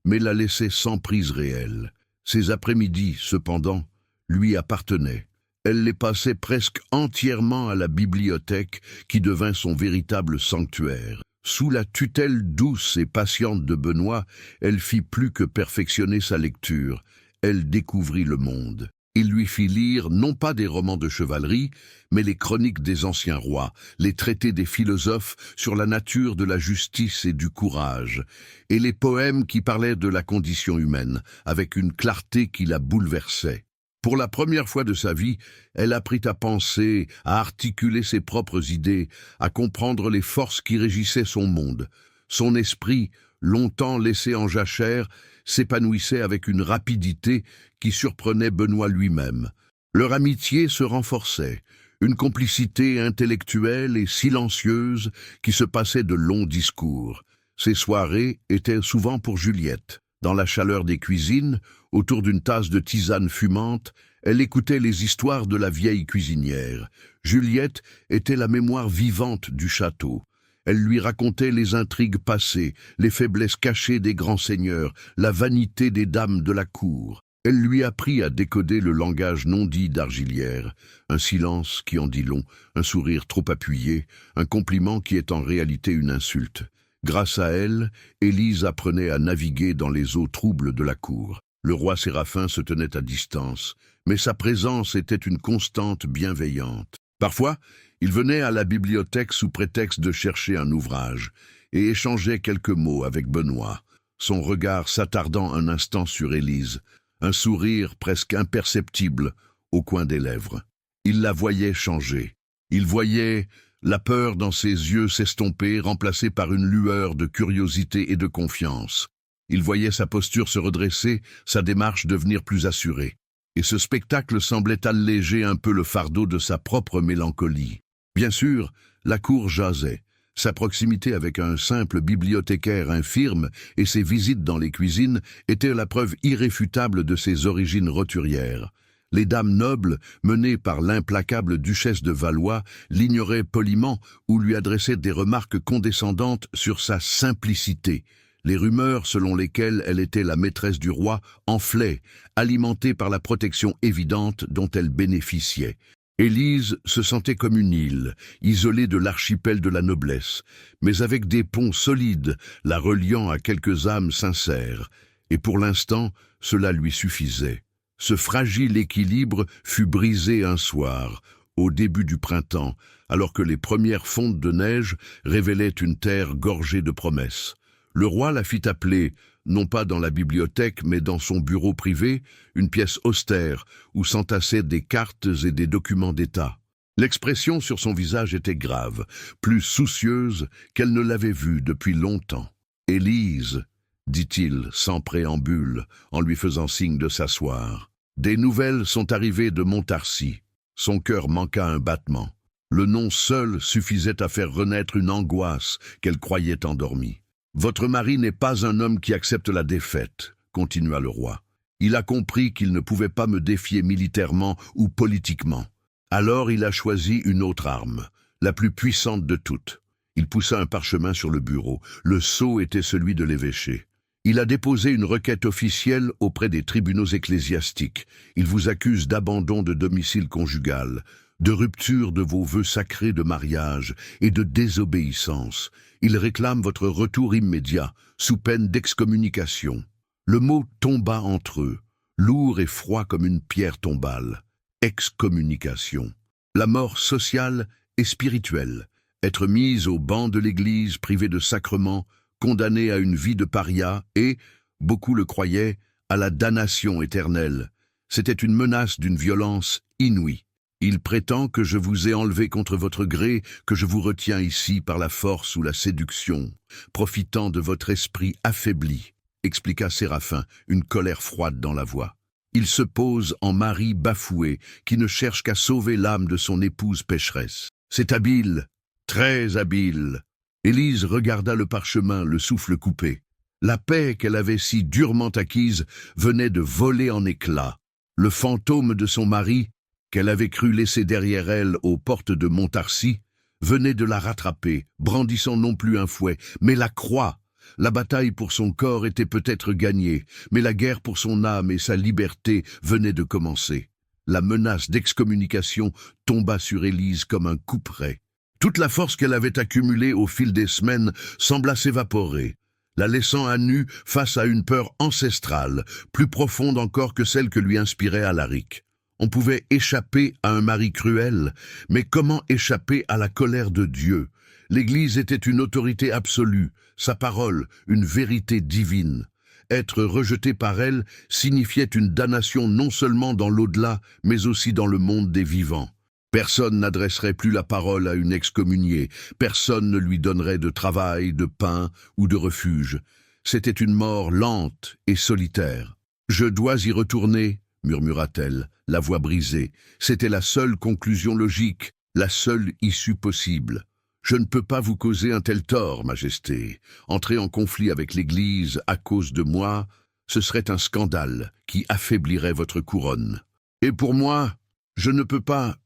mais la laissait sans prise réelle. Ses après-midi, cependant, lui appartenaient. Elle les passait presque entièrement à la bibliothèque qui devint son véritable sanctuaire. Sous la tutelle douce et patiente de Benoît, elle fit plus que perfectionner sa lecture. Elle découvrit le monde. Il lui fit lire non pas des romans de chevalerie, mais les chroniques des anciens rois, les traités des philosophes sur la nature de la justice et du courage, et les poèmes qui parlaient de la condition humaine, avec une clarté qui la bouleversait. Pour la première fois de sa vie, elle apprit à penser, à articuler ses propres idées, à comprendre les forces qui régissaient son monde. Son esprit, longtemps laissé en jachère, s'épanouissait avec une rapidité qui surprenait Benoît lui-même. Leur amitié se renforçait, une complicité intellectuelle et silencieuse qui se passait de longs discours. Ces soirées étaient souvent pour Juliette. Dans la chaleur des cuisines, autour d'une tasse de tisane fumante, elle écoutait les histoires de la vieille cuisinière. Juliette était la mémoire vivante du château. Elle lui racontait les intrigues passées, les faiblesses cachées des grands seigneurs, la vanité des dames de la cour. Elle lui apprit à décoder le langage non dit d'Argilière, un silence qui en dit long, un sourire trop appuyé, un compliment qui est en réalité une insulte. Grâce à elle, Élise apprenait à naviguer dans les eaux troubles de la cour. Le roi Séraphin se tenait à distance, mais sa présence était une constante bienveillante. Parfois, il venait à la bibliothèque sous prétexte de chercher un ouvrage et échangeait quelques mots avec Benoît, son regard s'attardant un instant sur Élise, un sourire presque imperceptible au coin des lèvres. Il la voyait changer. Il voyait la peur dans ses yeux s'estomper, remplacée par une lueur de curiosité et de confiance. Il voyait sa posture se redresser, sa démarche devenir plus assurée. Et ce spectacle semblait alléger un peu le fardeau de sa propre mélancolie. Bien sûr, la cour jasait. Sa proximité avec un simple bibliothécaire infirme et ses visites dans les cuisines étaient la preuve irréfutable de ses origines roturières. Les dames nobles, menées par l'implacable duchesse de Valois, l'ignoraient poliment ou lui adressaient des remarques condescendantes sur sa simplicité. Les rumeurs selon lesquelles elle était la maîtresse du roi enflaient, alimentées par la protection évidente dont elle bénéficiait. Élise se sentait comme une île, isolée de l'archipel de la noblesse, mais avec des ponts solides la reliant à quelques âmes sincères, et pour l'instant, cela lui suffisait. Ce fragile équilibre fut brisé un soir, au début du printemps, alors que les premières fontes de neige révélaient une terre gorgée de promesses. Le roi la fit appeler, non pas dans la bibliothèque, mais dans son bureau privé, une pièce austère où s'entassaient des cartes et des documents d'État. L'expression sur son visage était grave, plus soucieuse qu'elle ne l'avait vue depuis longtemps. « Élise », dit-il sans préambule, en lui faisant signe de s'asseoir. « Des nouvelles sont arrivées de Montarcy. » Son cœur manqua un battement. Le nom seul suffisait à faire renaître une angoisse qu'elle croyait endormie. « Votre mari n'est pas un homme qui accepte la défaite, » continua le roi. « Il a compris qu'il ne pouvait pas me défier militairement ou politiquement. Alors il a choisi une autre arme, la plus puissante de toutes. » Il poussa un parchemin sur le bureau. Le sceau était celui de l'évêché. « Il a déposé une requête officielle auprès des tribunaux ecclésiastiques. Il vous accuse d'abandon de domicile conjugal, de rupture de vos vœux sacrés de mariage et de désobéissance. Il réclame votre retour immédiat, sous peine d'excommunication. » Le mot tomba entre eux, lourd et froid comme une pierre tombale. Excommunication. La mort sociale et spirituelle. Être mise au banc de l'Église, privée de sacrements, condamnée à une vie de paria et, beaucoup le croyaient, à la damnation éternelle. C'était une menace d'une violence inouïe. « Il prétend que je vous ai enlevé contre votre gré, que je vous retiens ici par la force ou la séduction, profitant de votre esprit affaibli, » expliqua Séraphin, une colère froide dans la voix. « Il se pose en mari bafoué, qui ne cherche qu'à sauver l'âme de son épouse pécheresse. C'est habile, très habile. » Élise regarda le parchemin, le souffle coupé. La paix qu'elle avait si durement acquise venait de voler en éclats. Le fantôme de son mari, qu'elle avait cru laisser derrière elle aux portes de Montarcy, venait de la rattraper, brandissant non plus un fouet, mais la croix. La bataille pour son corps était peut-être gagnée, mais la guerre pour son âme et sa liberté venait de commencer. La menace d'excommunication tomba sur Élise comme un couperet. Toute la force qu'elle avait accumulée au fil des semaines sembla s'évaporer, la laissant à nu face à une peur ancestrale, plus profonde encore que celle que lui inspirait Alaric. On pouvait échapper à un mari cruel, mais comment échapper à la colère de Dieu? L'Église était une autorité absolue, sa parole, une vérité divine. Être rejeté par elle signifiait une damnation non seulement dans l'au-delà, mais aussi dans le monde des vivants. Personne n'adresserait plus la parole à une excommuniée, personne ne lui donnerait de travail, de pain ou de refuge. C'était une mort lente et solitaire. « Je dois y retourner », murmura-t-elle, la voix brisée. C'était la seule conclusion logique, la seule issue possible. « Je ne peux pas vous causer un tel tort, Majesté. Entrer en conflit avec l'Église à cause de moi, Ce serait un scandale qui affaiblirait votre couronne. Et pour moi, je ne peux pas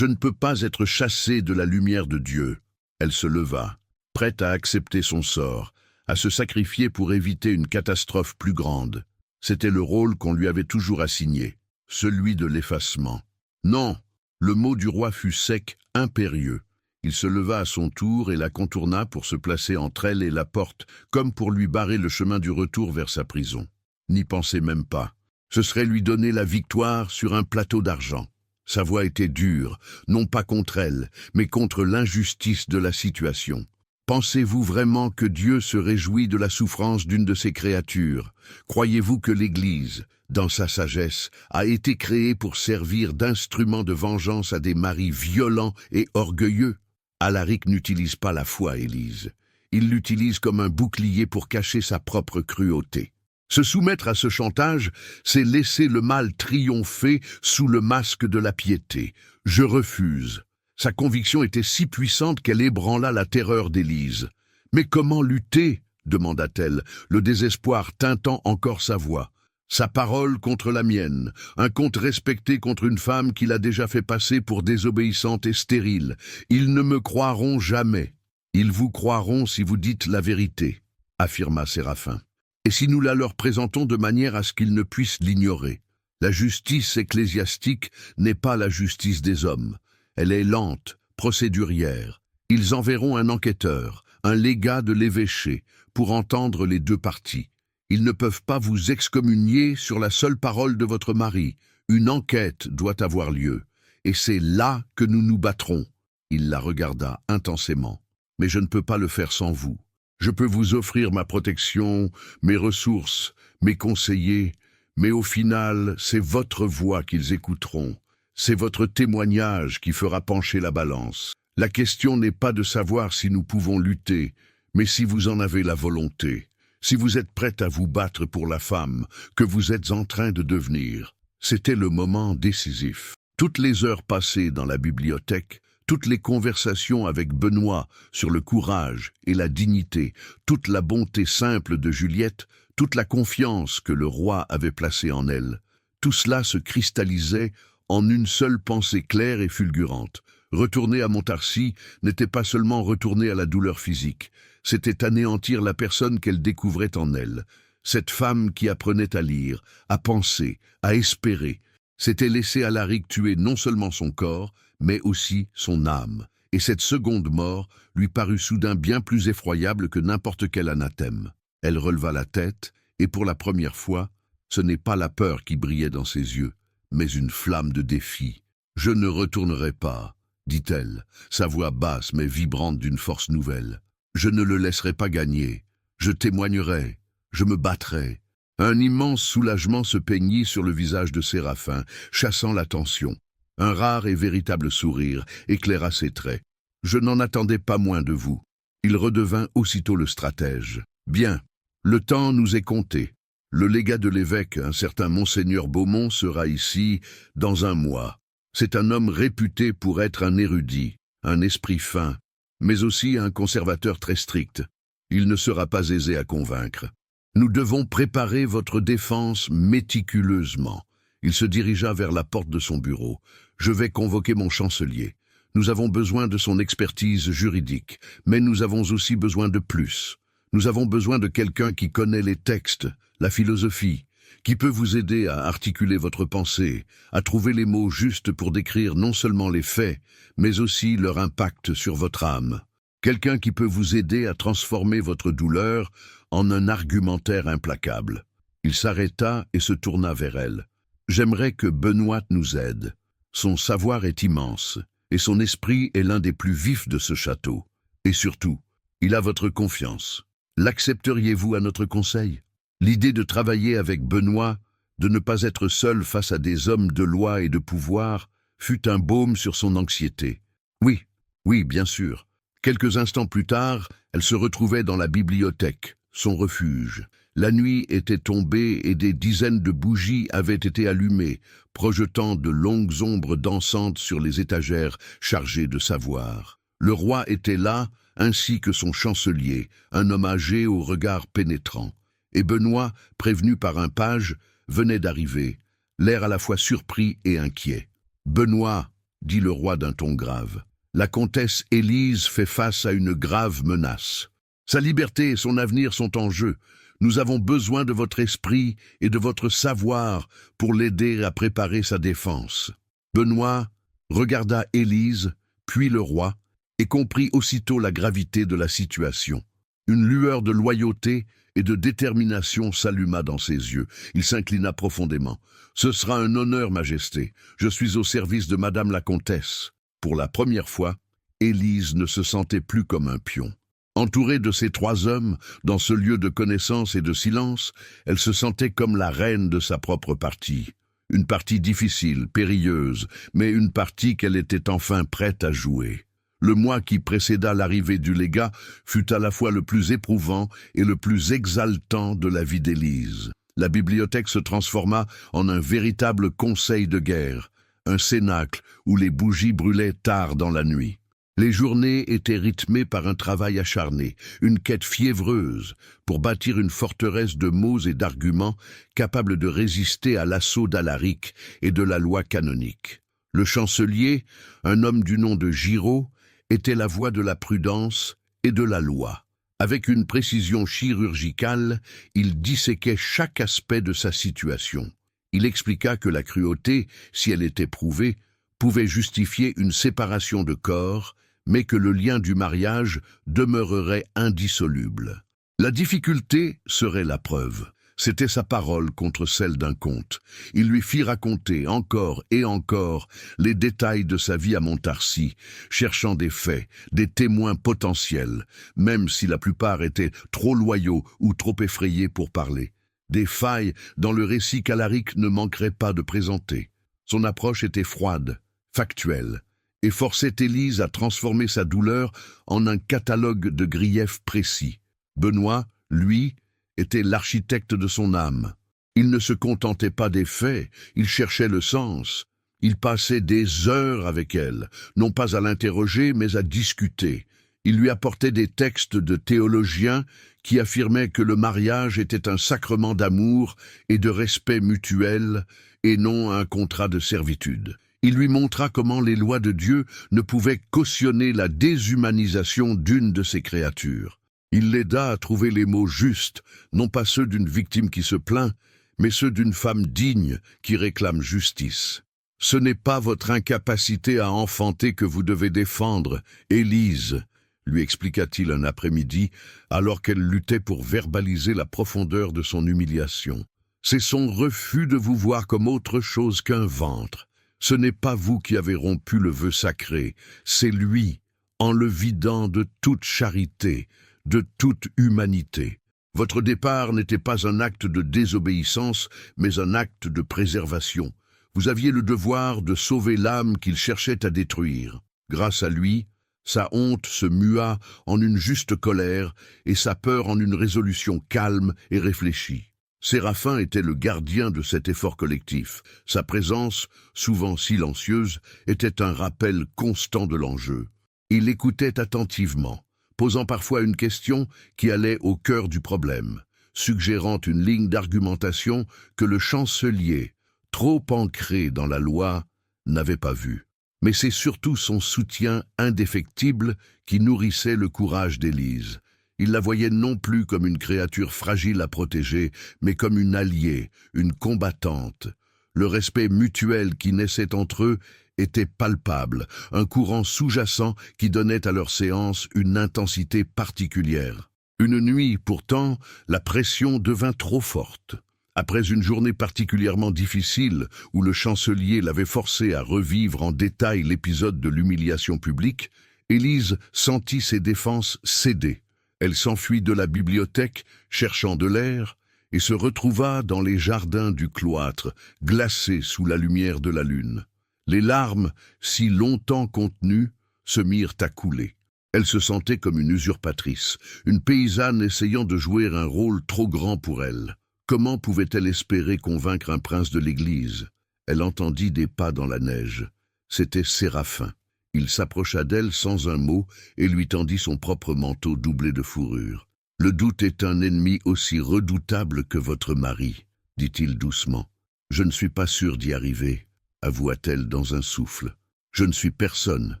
être chassée de la lumière de Dieu. » Elle se leva, prête à accepter son sort, à se sacrifier pour éviter une catastrophe plus grande. C'était le rôle qu'on lui avait toujours assigné, celui de l'effacement. Non, le mot du roi fut sec, impérieux. Il se leva à son tour et la contourna pour se placer entre elle et la porte, comme pour lui barrer le chemin du retour vers sa prison. N'y pensez même pas. Ce serait lui donner la victoire sur un plateau d'argent. Sa voix était dure, non pas contre elle, mais contre l'injustice de la situation. Pensez-vous vraiment que Dieu se réjouit de la souffrance d'une de ses créatures? Croyez-vous que l'Église, dans sa sagesse, a été créée pour servir d'instrument de vengeance à des maris violents et orgueilleux? Alaric n'utilise pas la foi, Élise. Il l'utilise comme un bouclier pour cacher sa propre cruauté. Se soumettre à ce chantage, c'est laisser le mal triompher sous le masque de la piété. Je refuse. Sa conviction était si puissante qu'elle ébranla la terreur d'Élise. « Mais comment lutter ?» demanda-t-elle, le désespoir tintant encore sa voix. « Sa parole contre la mienne, un compte respecté contre une femme qu'il a déjà fait passer pour désobéissante et stérile. Ils ne me croiront jamais. Ils vous croiront si vous dites la vérité, » affirma Séraphin. « Et si nous la leur présentons de manière à ce qu'ils ne puissent l'ignorer. La justice ecclésiastique n'est pas la justice des hommes. Elle est lente, procédurière. Ils enverront un enquêteur, un légat de l'évêché, pour entendre les deux parties. Ils ne peuvent pas vous excommunier sur la seule parole de votre mari. Une enquête doit avoir lieu. Et c'est là que nous nous battrons. » Il la regarda intensément. « Mais je ne peux pas le faire sans vous. Je peux vous offrir ma protection, mes ressources, mes conseillers, mais au final, c'est votre voix qu'ils écouteront. C'est votre témoignage qui fera pencher la balance. La question n'est pas de savoir si nous pouvons lutter, mais si vous en avez la volonté, si vous êtes prête à vous battre pour la femme que vous êtes en train de devenir. » C'était le moment décisif. Toutes les heures passées dans la bibliothèque, toutes les conversations avec Benoît sur le courage et la dignité, toute la bonté simple de Juliette, toute la confiance que le roi avait placée en elle, tout cela se cristallisait en une seule pensée claire et fulgurante. Retourner à Montarcy n'était pas seulement retourner à la douleur physique, c'était anéantir la personne qu'elle découvrait en elle. Cette femme qui apprenait à lire, à penser, à espérer, c'était laisser Alaric tuer non seulement son corps, mais aussi son âme. Et cette seconde mort lui parut soudain bien plus effroyable que n'importe quel anathème. Elle releva la tête, et pour la première fois, ce n'est pas la peur qui brillait dans ses yeux, mais une flamme de défi. « Je ne retournerai pas, » dit-elle, sa voix basse mais vibrante d'une force nouvelle. « Je ne le laisserai pas gagner. Je témoignerai. Je me battrai. » Un immense soulagement se peignit sur le visage de Séraphin, chassant l'attention. Un rare et véritable sourire éclaira ses traits. « Je n'en attendais pas moins de vous. » Il redevint aussitôt le stratège. « Bien, le temps nous est compté. Le légat de l'évêque, un certain Monseigneur Beaumont, sera ici dans un mois. C'est un homme réputé pour être un érudit, un esprit fin, mais aussi un conservateur très strict. Il ne sera pas aisé à convaincre. Nous devons préparer votre défense méticuleusement. » Il se dirigea vers la porte de son bureau. « Je vais convoquer mon chancelier. Nous avons besoin de son expertise juridique, mais nous avons aussi besoin de plus. Nous avons besoin de quelqu'un qui connaît les textes, la philosophie, qui peut vous aider à articuler votre pensée, à trouver les mots justes pour décrire non seulement les faits, mais aussi leur impact sur votre âme. Quelqu'un qui peut vous aider à transformer votre douleur en un argumentaire implacable. » Il s'arrêta et se tourna vers elle. « J'aimerais que Benoît nous aide. Son savoir est immense, et son esprit est l'un des plus vifs de ce château. Et surtout, il a votre confiance. L'accepteriez-vous à notre conseil ? » L'idée de travailler avec Benoît, de ne pas être seul face à des hommes de loi et de pouvoir, fut un baume sur son anxiété. Oui, bien sûr. Quelques instants plus tard, elle se retrouvait dans la bibliothèque, son refuge. La nuit était tombée et des dizaines de bougies avaient été allumées, projetant de longues ombres dansantes sur les étagères chargées de savoir. Le roi était là, ainsi que son chancelier, un homme âgé au regard pénétrant. Et Benoît, prévenu par un page, venait d'arriver, l'air à la fois surpris et inquiet. « Benoît, dit le roi d'un ton grave, la comtesse Élise fait face à une grave menace. Sa liberté et son avenir sont en jeu. Nous avons besoin de votre esprit et de votre savoir pour l'aider à préparer sa défense. » Benoît regarda Élise, puis le roi, et comprit aussitôt la gravité de la situation. Une lueur de loyauté et de détermination s'alluma dans ses yeux. Il s'inclina profondément. « Ce sera un honneur, Majesté. Je suis au service de Madame la Comtesse. » Pour la première fois, Élise ne se sentait plus comme un pion. Entourée de ces trois hommes, dans ce lieu de connaissance et de silence, elle se sentait comme la reine de sa propre partie. Une partie difficile, périlleuse, mais une partie qu'elle était enfin prête à jouer. Le mois qui précéda l'arrivée du légat fut à la fois le plus éprouvant et le plus exaltant de la vie d'Élise. La bibliothèque se transforma en un véritable conseil de guerre, un cénacle où les bougies brûlaient tard dans la nuit. Les journées étaient rythmées par un travail acharné, une quête fiévreuse pour bâtir une forteresse de mots et d'arguments capable de résister à l'assaut d'Alaric et de la loi canonique. Le chancelier, un homme du nom de Giraud, était la voix de la prudence et de la loi. Avec une précision chirurgicale, il disséquait chaque aspect de sa situation. Il expliqua que la cruauté, si elle était prouvée, pouvait justifier une séparation de corps, mais que le lien du mariage demeurerait indissoluble. La difficulté serait la preuve. C'était sa parole contre celle d'un conte. Il lui fit raconter encore et encore les détails de sa vie à Montarcy, cherchant des faits, des témoins potentiels, même si la plupart étaient trop loyaux ou trop effrayés pour parler. Des failles dans le récit qu'Alaric ne manquerait pas de présenter. Son approche était froide, factuelle, et forçait Élise à transformer sa douleur en un catalogue de griefs précis. Benoît, lui, était l'architecte de son âme. Il ne se contentait pas des faits, il cherchait le sens. Il passait des heures avec elle, non pas à l'interroger, mais à discuter. Il lui apportait des textes de théologiens qui affirmaient que le mariage était un sacrement d'amour et de respect mutuel, et non un contrat de servitude. Il lui montra comment les lois de Dieu ne pouvaient cautionner la déshumanisation d'une de ses créatures. Il l'aida à trouver les mots justes, non pas ceux d'une victime qui se plaint, mais ceux d'une femme digne qui réclame justice. « Ce n'est pas votre incapacité à enfanter que vous devez défendre, Élise », lui expliqua-t-il un après-midi, alors qu'elle luttait pour verbaliser la profondeur de son humiliation. « C'est son refus de vous voir comme autre chose qu'un ventre. Ce n'est pas vous qui avez rompu le vœu sacré, c'est lui, en le vidant de toute charité, de toute humanité. Votre départ n'était pas un acte de désobéissance, mais un acte de préservation. Vous aviez le devoir de sauver l'âme qu'il cherchait à détruire. Grâce à lui, sa honte se mua en une juste colère et sa peur en une résolution calme et réfléchie. Séraphin était le gardien de cet effort collectif. Sa présence, souvent silencieuse, était un rappel constant de l'enjeu. Il écoutait attentivement, posant parfois une question qui allait au cœur du problème, suggérant une ligne d'argumentation que le chancelier, trop ancré dans la loi, n'avait pas vue. Mais c'est surtout son soutien indéfectible qui nourrissait le courage d'Élise. Il la voyait non plus comme une créature fragile à protéger, mais comme une alliée, une combattante. Le respect mutuel qui naissait entre eux était palpable, un courant sous-jacent qui donnait à leur séance une intensité particulière. Une nuit, pourtant, la pression devint trop forte. Après une journée particulièrement difficile, où le chancelier l'avait forcé à revivre en détail l'épisode de l'humiliation publique, Élise sentit ses défenses céder. Elle s'enfuit de la bibliothèque, cherchant de l'air, et se retrouva dans les jardins du cloître, glacée sous la lumière de la lune. Les larmes, si longtemps contenues, se mirent à couler. Elle se sentait comme une usurpatrice, une paysanne essayant de jouer un rôle trop grand pour elle. Comment pouvait-elle espérer convaincre un prince de l'Église? Elle entendit des pas dans la neige. C'était Séraphin. Il s'approcha d'elle sans un mot et lui tendit son propre manteau doublé de fourrure. Le doute est un ennemi aussi redoutable que votre mari, dit-il doucement. Je ne suis pas sûr d'y arriver, avoua-t-elle dans un souffle. Je ne suis personne,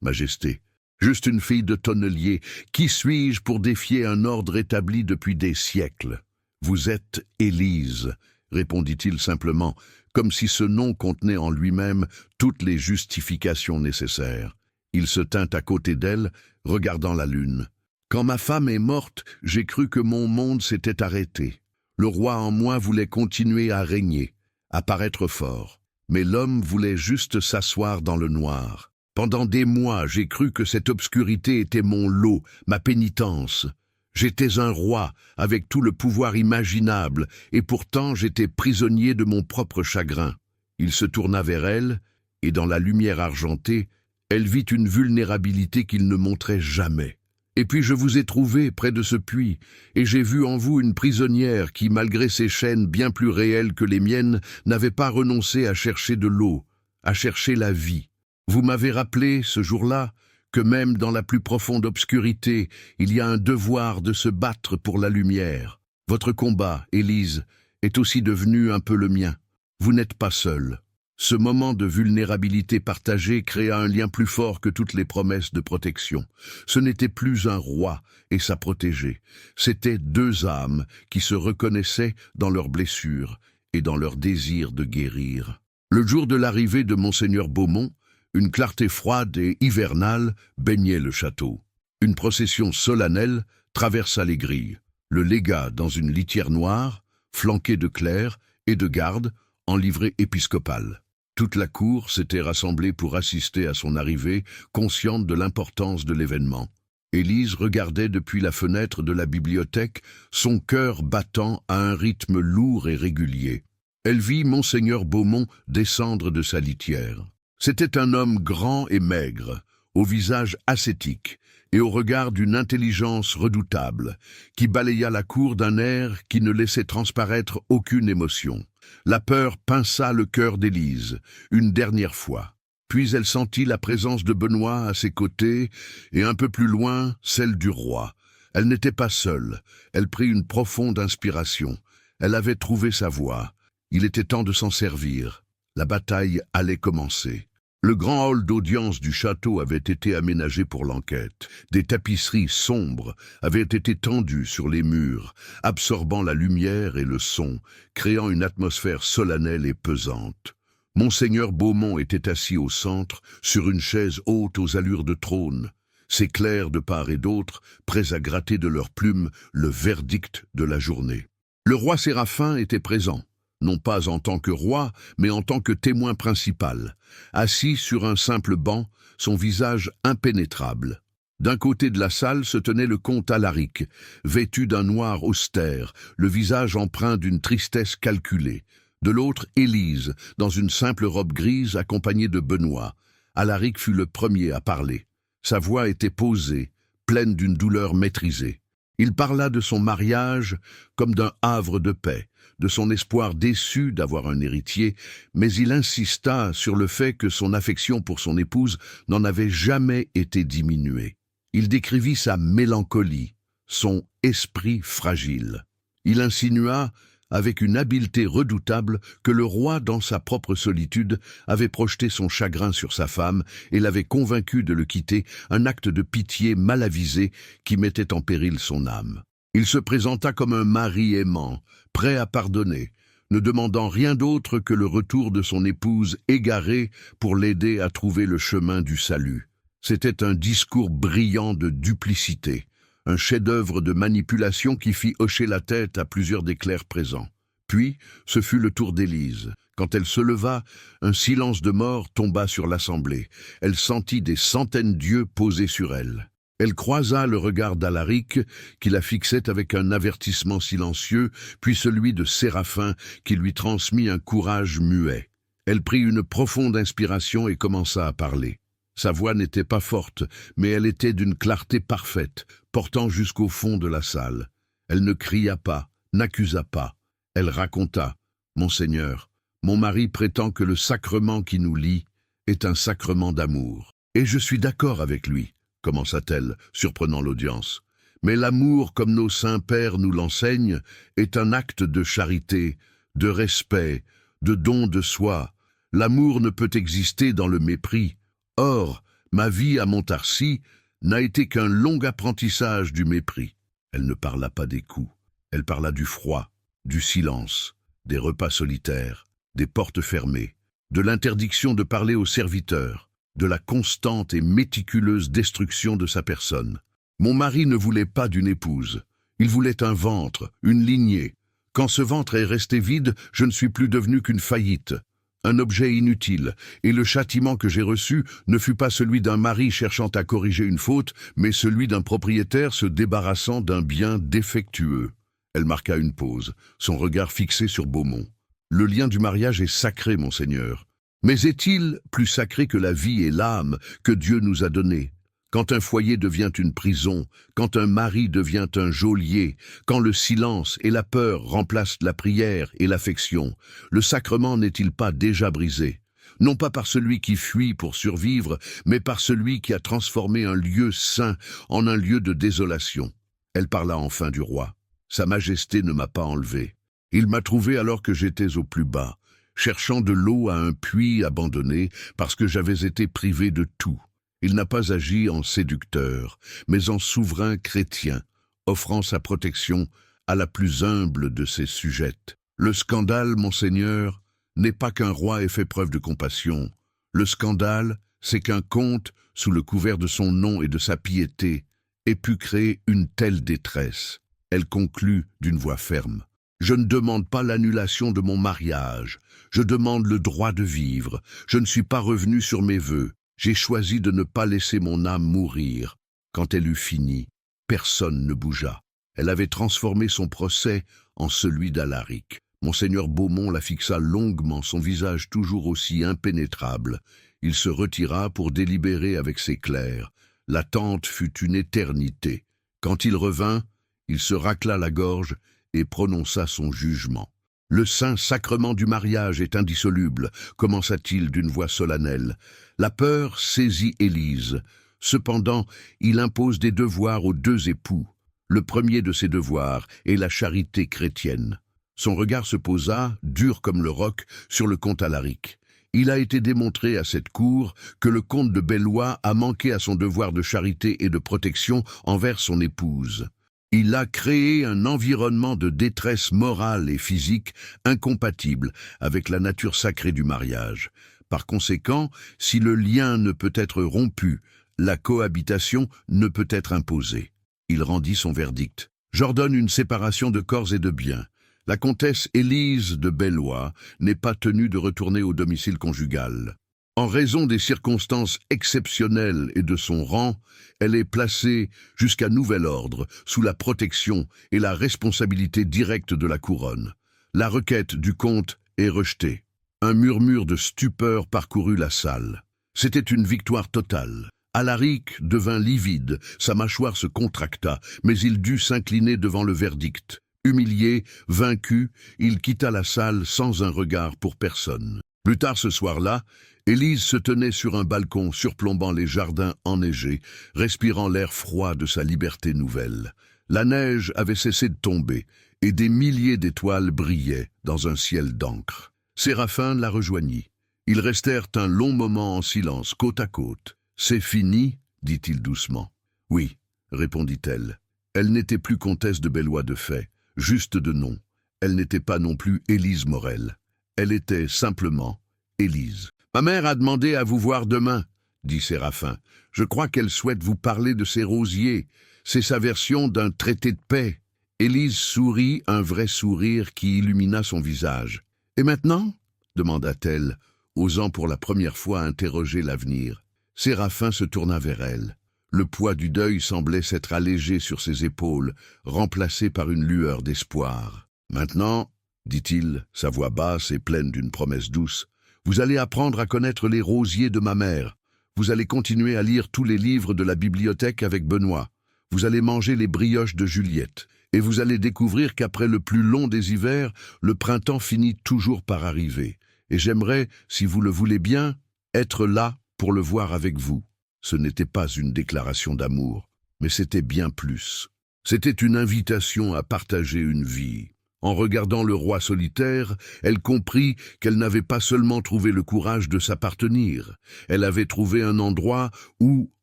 Majesté. Juste une fille de tonnelier. Qui suis-je pour défier un ordre établi depuis des siècles? Vous êtes Élise, répondit-il simplement, comme si ce nom contenait en lui-même toutes les justifications nécessaires. Il se tint à côté d'elle, regardant la lune. Quand ma femme est morte, j'ai cru que mon monde s'était arrêté. Le roi en moi voulait continuer à régner, à paraître fort. Mais l'homme voulait juste s'asseoir dans le noir. Pendant des mois, j'ai cru que cette obscurité était mon lot, ma pénitence. J'étais un roi, avec tout le pouvoir imaginable, et pourtant j'étais prisonnier de mon propre chagrin. Il se tourna vers elle, et dans la lumière argentée, elle vit une vulnérabilité qu'il ne montrait jamais. Et puis je vous ai trouvé près de ce puits, et j'ai vu en vous une prisonnière qui, malgré ses chaînes bien plus réelles que les miennes, n'avait pas renoncé à chercher de l'eau, à chercher la vie. Vous m'avez rappelé, ce jour-là, que même dans la plus profonde obscurité, il y a un devoir de se battre pour la lumière. Votre combat, Élise, est aussi devenu un peu le mien. Vous n'êtes pas seule. Ce moment de vulnérabilité partagée créa un lien plus fort que toutes les promesses de protection. Ce n'était plus un roi et sa protégée. C'étaient deux âmes qui se reconnaissaient dans leurs blessures et dans leur désir de guérir. Le jour de l'arrivée de Monseigneur Beaumont, une clarté froide et hivernale baignait le château. Une procession solennelle traversa les grilles. Le légat dans une litière noire, flanqué de clercs et de gardes en livrée épiscopale. Toute la cour s'était rassemblée pour assister à son arrivée, consciente de l'importance de l'événement. Élise regardait depuis la fenêtre de la bibliothèque, son cœur battant à un rythme lourd et régulier. Elle vit Monseigneur Beaumont descendre de sa litière. C'était un homme grand et maigre, au visage ascétique et au regard d'une intelligence redoutable, qui balaya la cour d'un air qui ne laissait transparaître aucune émotion. La peur pinça le cœur d'Élise, une dernière fois. Puis elle sentit la présence de Benoît à ses côtés, et un peu plus loin, celle du roi. Elle n'était pas seule, elle prit une profonde inspiration. Elle avait trouvé sa voie. Il était temps de s'en servir. La bataille allait commencer. Le grand hall d'audience du château avait été aménagé pour l'enquête. Des tapisseries sombres avaient été tendues sur les murs, absorbant la lumière et le son, créant une atmosphère solennelle et pesante. Monseigneur Beaumont était assis au centre, sur une chaise haute aux allures de trône, ses clercs de part et d'autre, prêts à gratter de leurs plumes le verdict de la journée. Le roi Séraphin était présent. Non pas en tant que roi, mais en tant que témoin principal, assis sur un simple banc, son visage impénétrable. D'un côté de la salle se tenait le comte Alaric, vêtu d'un noir austère, le visage empreint d'une tristesse calculée. De l'autre, Élise, dans une simple robe grise accompagnée de Benoît. Alaric fut le premier à parler. Sa voix était posée, pleine d'une douleur maîtrisée. Il parla de son mariage comme d'un havre de paix, de son espoir déçu d'avoir un héritier, mais il insista sur le fait que son affection pour son épouse n'en avait jamais été diminuée. Il décrivit sa mélancolie, son esprit fragile. Il insinua, avec une habileté redoutable, que le roi, dans sa propre solitude, avait projeté son chagrin sur sa femme et l'avait convaincu de le quitter, un acte de pitié mal avisé qui mettait en péril son âme. Il se présenta comme un mari aimant, prêt à pardonner, ne demandant rien d'autre que le retour de son épouse égarée pour l'aider à trouver le chemin du salut. C'était un discours brillant de duplicité, un chef-d'œuvre de manipulation qui fit hocher la tête à plusieurs des clercs présents. Puis, ce fut le tour d'Élise. Quand elle se leva, un silence de mort tomba sur l'assemblée. Elle sentit des centaines d'yeux posés sur elle. Elle croisa le regard d'Alaric, qui la fixait avec un avertissement silencieux, puis celui de Séraphin, qui lui transmit un courage muet. Elle prit une profonde inspiration et commença à parler. Sa voix n'était pas forte, mais elle était d'une clarté parfaite, portant jusqu'au fond de la salle. Elle ne cria pas, n'accusa pas. Elle raconta, « Monseigneur, mon mari prétend que le sacrement qui nous lie est un sacrement d'amour. Et je suis d'accord avec lui, commença-t-elle, surprenant l'audience. Mais l'amour, comme nos saints pères nous l'enseignent, est un acte de charité, de respect, de don de soi. L'amour ne peut exister dans le mépris. Or, ma vie à Montarcy n'a été qu'un long apprentissage du mépris. Elle ne parla pas des coups, elle parla du froid, du silence, des repas solitaires, des portes fermées, de l'interdiction de parler aux serviteurs, de la constante et méticuleuse destruction de sa personne. Mon mari ne voulait pas d'une épouse, il voulait un ventre, une lignée. Quand ce ventre est resté vide, je ne suis plus devenu qu'une faillite, un objet inutile, et le châtiment que j'ai reçu ne fut pas celui d'un mari cherchant à corriger une faute, mais celui d'un propriétaire se débarrassant d'un bien défectueux. Elle marqua une pause, son regard fixé sur Beaumont. Le lien du mariage est sacré, monseigneur. Mais est-il plus sacré que la vie et l'âme que Dieu nous a données? Quand un foyer devient une prison, quand un mari devient un geôlier, quand le silence et la peur remplacent la prière et l'affection, le sacrement n'est-il pas déjà brisé? Non pas par celui qui fuit pour survivre, mais par celui qui a transformé un lieu saint en un lieu de désolation. Elle parla enfin du roi. Sa majesté ne m'a pas enlevé. Il m'a trouvé alors que j'étais au plus bas, cherchant de l'eau à un puits abandonné parce que j'avais été privé de tout. Il n'a pas agi en séducteur, mais en souverain chrétien, offrant sa protection à la plus humble de ses sujettes. Le scandale, monseigneur, n'est pas qu'un roi ait fait preuve de compassion. Le scandale, c'est qu'un comte, sous le couvert de son nom et de sa piété, ait pu créer une telle détresse. Elle conclut d'une voix ferme. Je ne demande pas l'annulation de mon mariage. Je demande le droit de vivre. Je ne suis pas revenu sur mes vœux. J'ai choisi de ne pas laisser mon âme mourir. Quand elle eut fini, personne ne bougea. Elle avait transformé son procès en celui d'Alaric. Monseigneur Beaumont la fixa longuement, son visage toujours aussi impénétrable. Il se retira pour délibérer avec ses clercs. L'attente fut une éternité. Quand il revint, il se racla la gorge et prononça son jugement. « Le saint sacrement du mariage est indissoluble, commença-t-il d'une voix solennelle. La peur saisit Élise. Cependant, il impose des devoirs aux deux époux. Le premier de ces devoirs est la charité chrétienne. » Son regard se posa, dur comme le roc, sur le comte Alaric. Il a été démontré à cette cour que le comte de Bellois a manqué à son devoir de charité et de protection envers son épouse. Il a créé un environnement de détresse morale et physique incompatible avec la nature sacrée du mariage. Par conséquent, si le lien ne peut être rompu, la cohabitation ne peut être imposée. Il rendit son verdict. J'ordonne une séparation de corps et de biens. La comtesse Élise de Bellois n'est pas tenue de retourner au domicile conjugal. En raison des circonstances exceptionnelles et de son rang, elle est placée, jusqu'à nouvel ordre, sous la protection et la responsabilité directe de la couronne. La requête du comte est rejetée. Un murmure de stupeur parcourut la salle. C'était une victoire totale. Alaric devint livide, sa mâchoire se contracta, mais il dut s'incliner devant le verdict. Humilié, vaincu, il quitta la salle sans un regard pour personne. Plus tard ce soir-là, Élise se tenait sur un balcon surplombant les jardins enneigés, respirant l'air froid de sa liberté nouvelle. La neige avait cessé de tomber, et des milliers d'étoiles brillaient dans un ciel d'encre. Séraphin la rejoignit. Ils restèrent un long moment en silence, côte à côte. « C'est fini » dit-il doucement. « Oui » répondit-elle. Elle n'était plus comtesse de Bellois de fait, juste de nom. Elle n'était pas non plus Élise Morel. Elle était simplement Élise. « Ma mère a demandé à vous voir demain, » dit Séraphin. « Je crois qu'elle souhaite vous parler de ses rosiers. C'est sa version d'un traité de paix. » Élise sourit, un vrai sourire qui illumina son visage. « Et maintenant » demanda-t-elle, osant pour la première fois interroger l'avenir. Séraphin se tourna vers elle. Le poids du deuil semblait s'être allégé sur ses épaules, remplacé par une lueur d'espoir. « Maintenant, » dit-il, sa voix basse et pleine d'une promesse douce, « vous allez apprendre à connaître les rosiers de ma mère. Vous allez continuer à lire tous les livres de la bibliothèque avec Benoît. Vous allez manger les brioches de Juliette. Et vous allez découvrir qu'après le plus long des hivers, le printemps finit toujours par arriver. Et j'aimerais, si vous le voulez bien, être là pour le voir avec vous. » Ce n'était pas une déclaration d'amour, mais c'était bien plus. C'était une invitation à partager une vie. En regardant le roi solitaire, elle comprit qu'elle n'avait pas seulement trouvé le courage de s'appartenir, elle avait trouvé un endroit où,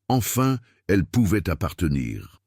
enfin, elle pouvait appartenir.